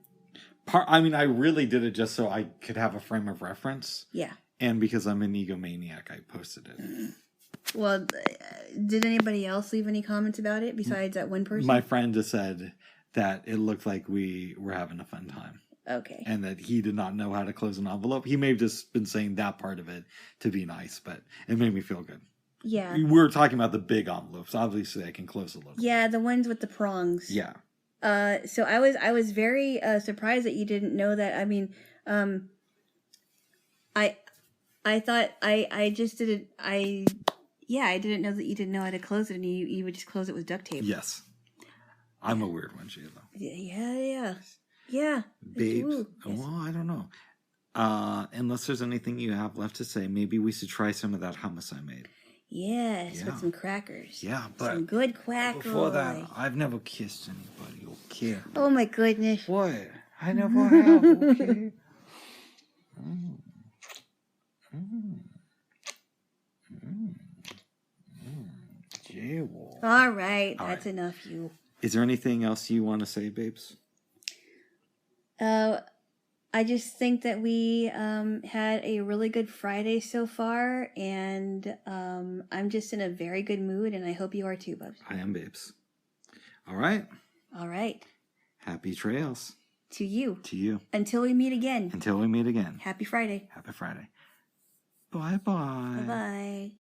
I really did it just so I could have a frame of reference. Yeah. And because I'm an egomaniac, I posted it. Well, did anybody else leave any comments about it besides that one person? My friend just said that it looked like we were having a fun time. Okay. And that he did not know how to close an envelope. He may have just been saying that part of it to be nice, but it made me feel good. Yeah. We were talking about the big envelopes. Obviously, I can close a little. Yeah, the ones with the prongs. Yeah. So I was very surprised that you didn't know that. I mean, I thought I just didn't. I didn't know that you didn't know how to close it, and you would just close it with duct tape. Yes. I'm a weird one, Jaylo. Yeah. Babes. Yes. Well, I don't know. Unless there's anything you have left to say, maybe we should try some of that hummus I made. Yes, with some crackers. Yeah, but some good crackers. Before that, I've never kissed anybody, okay? Oh my goodness. What? I never have, okay? Jaylo. All right, that's enough, you. Is there anything else you want to say, babes? I just think that we had a really good Friday so far, and I'm just in a very good mood, and I hope you are too, Bubs. I am, babes. All right. All right. Happy trails. To you. To you. Until we meet again. Until we meet again. Happy Friday. Happy Friday. Bye-bye. Bye-bye.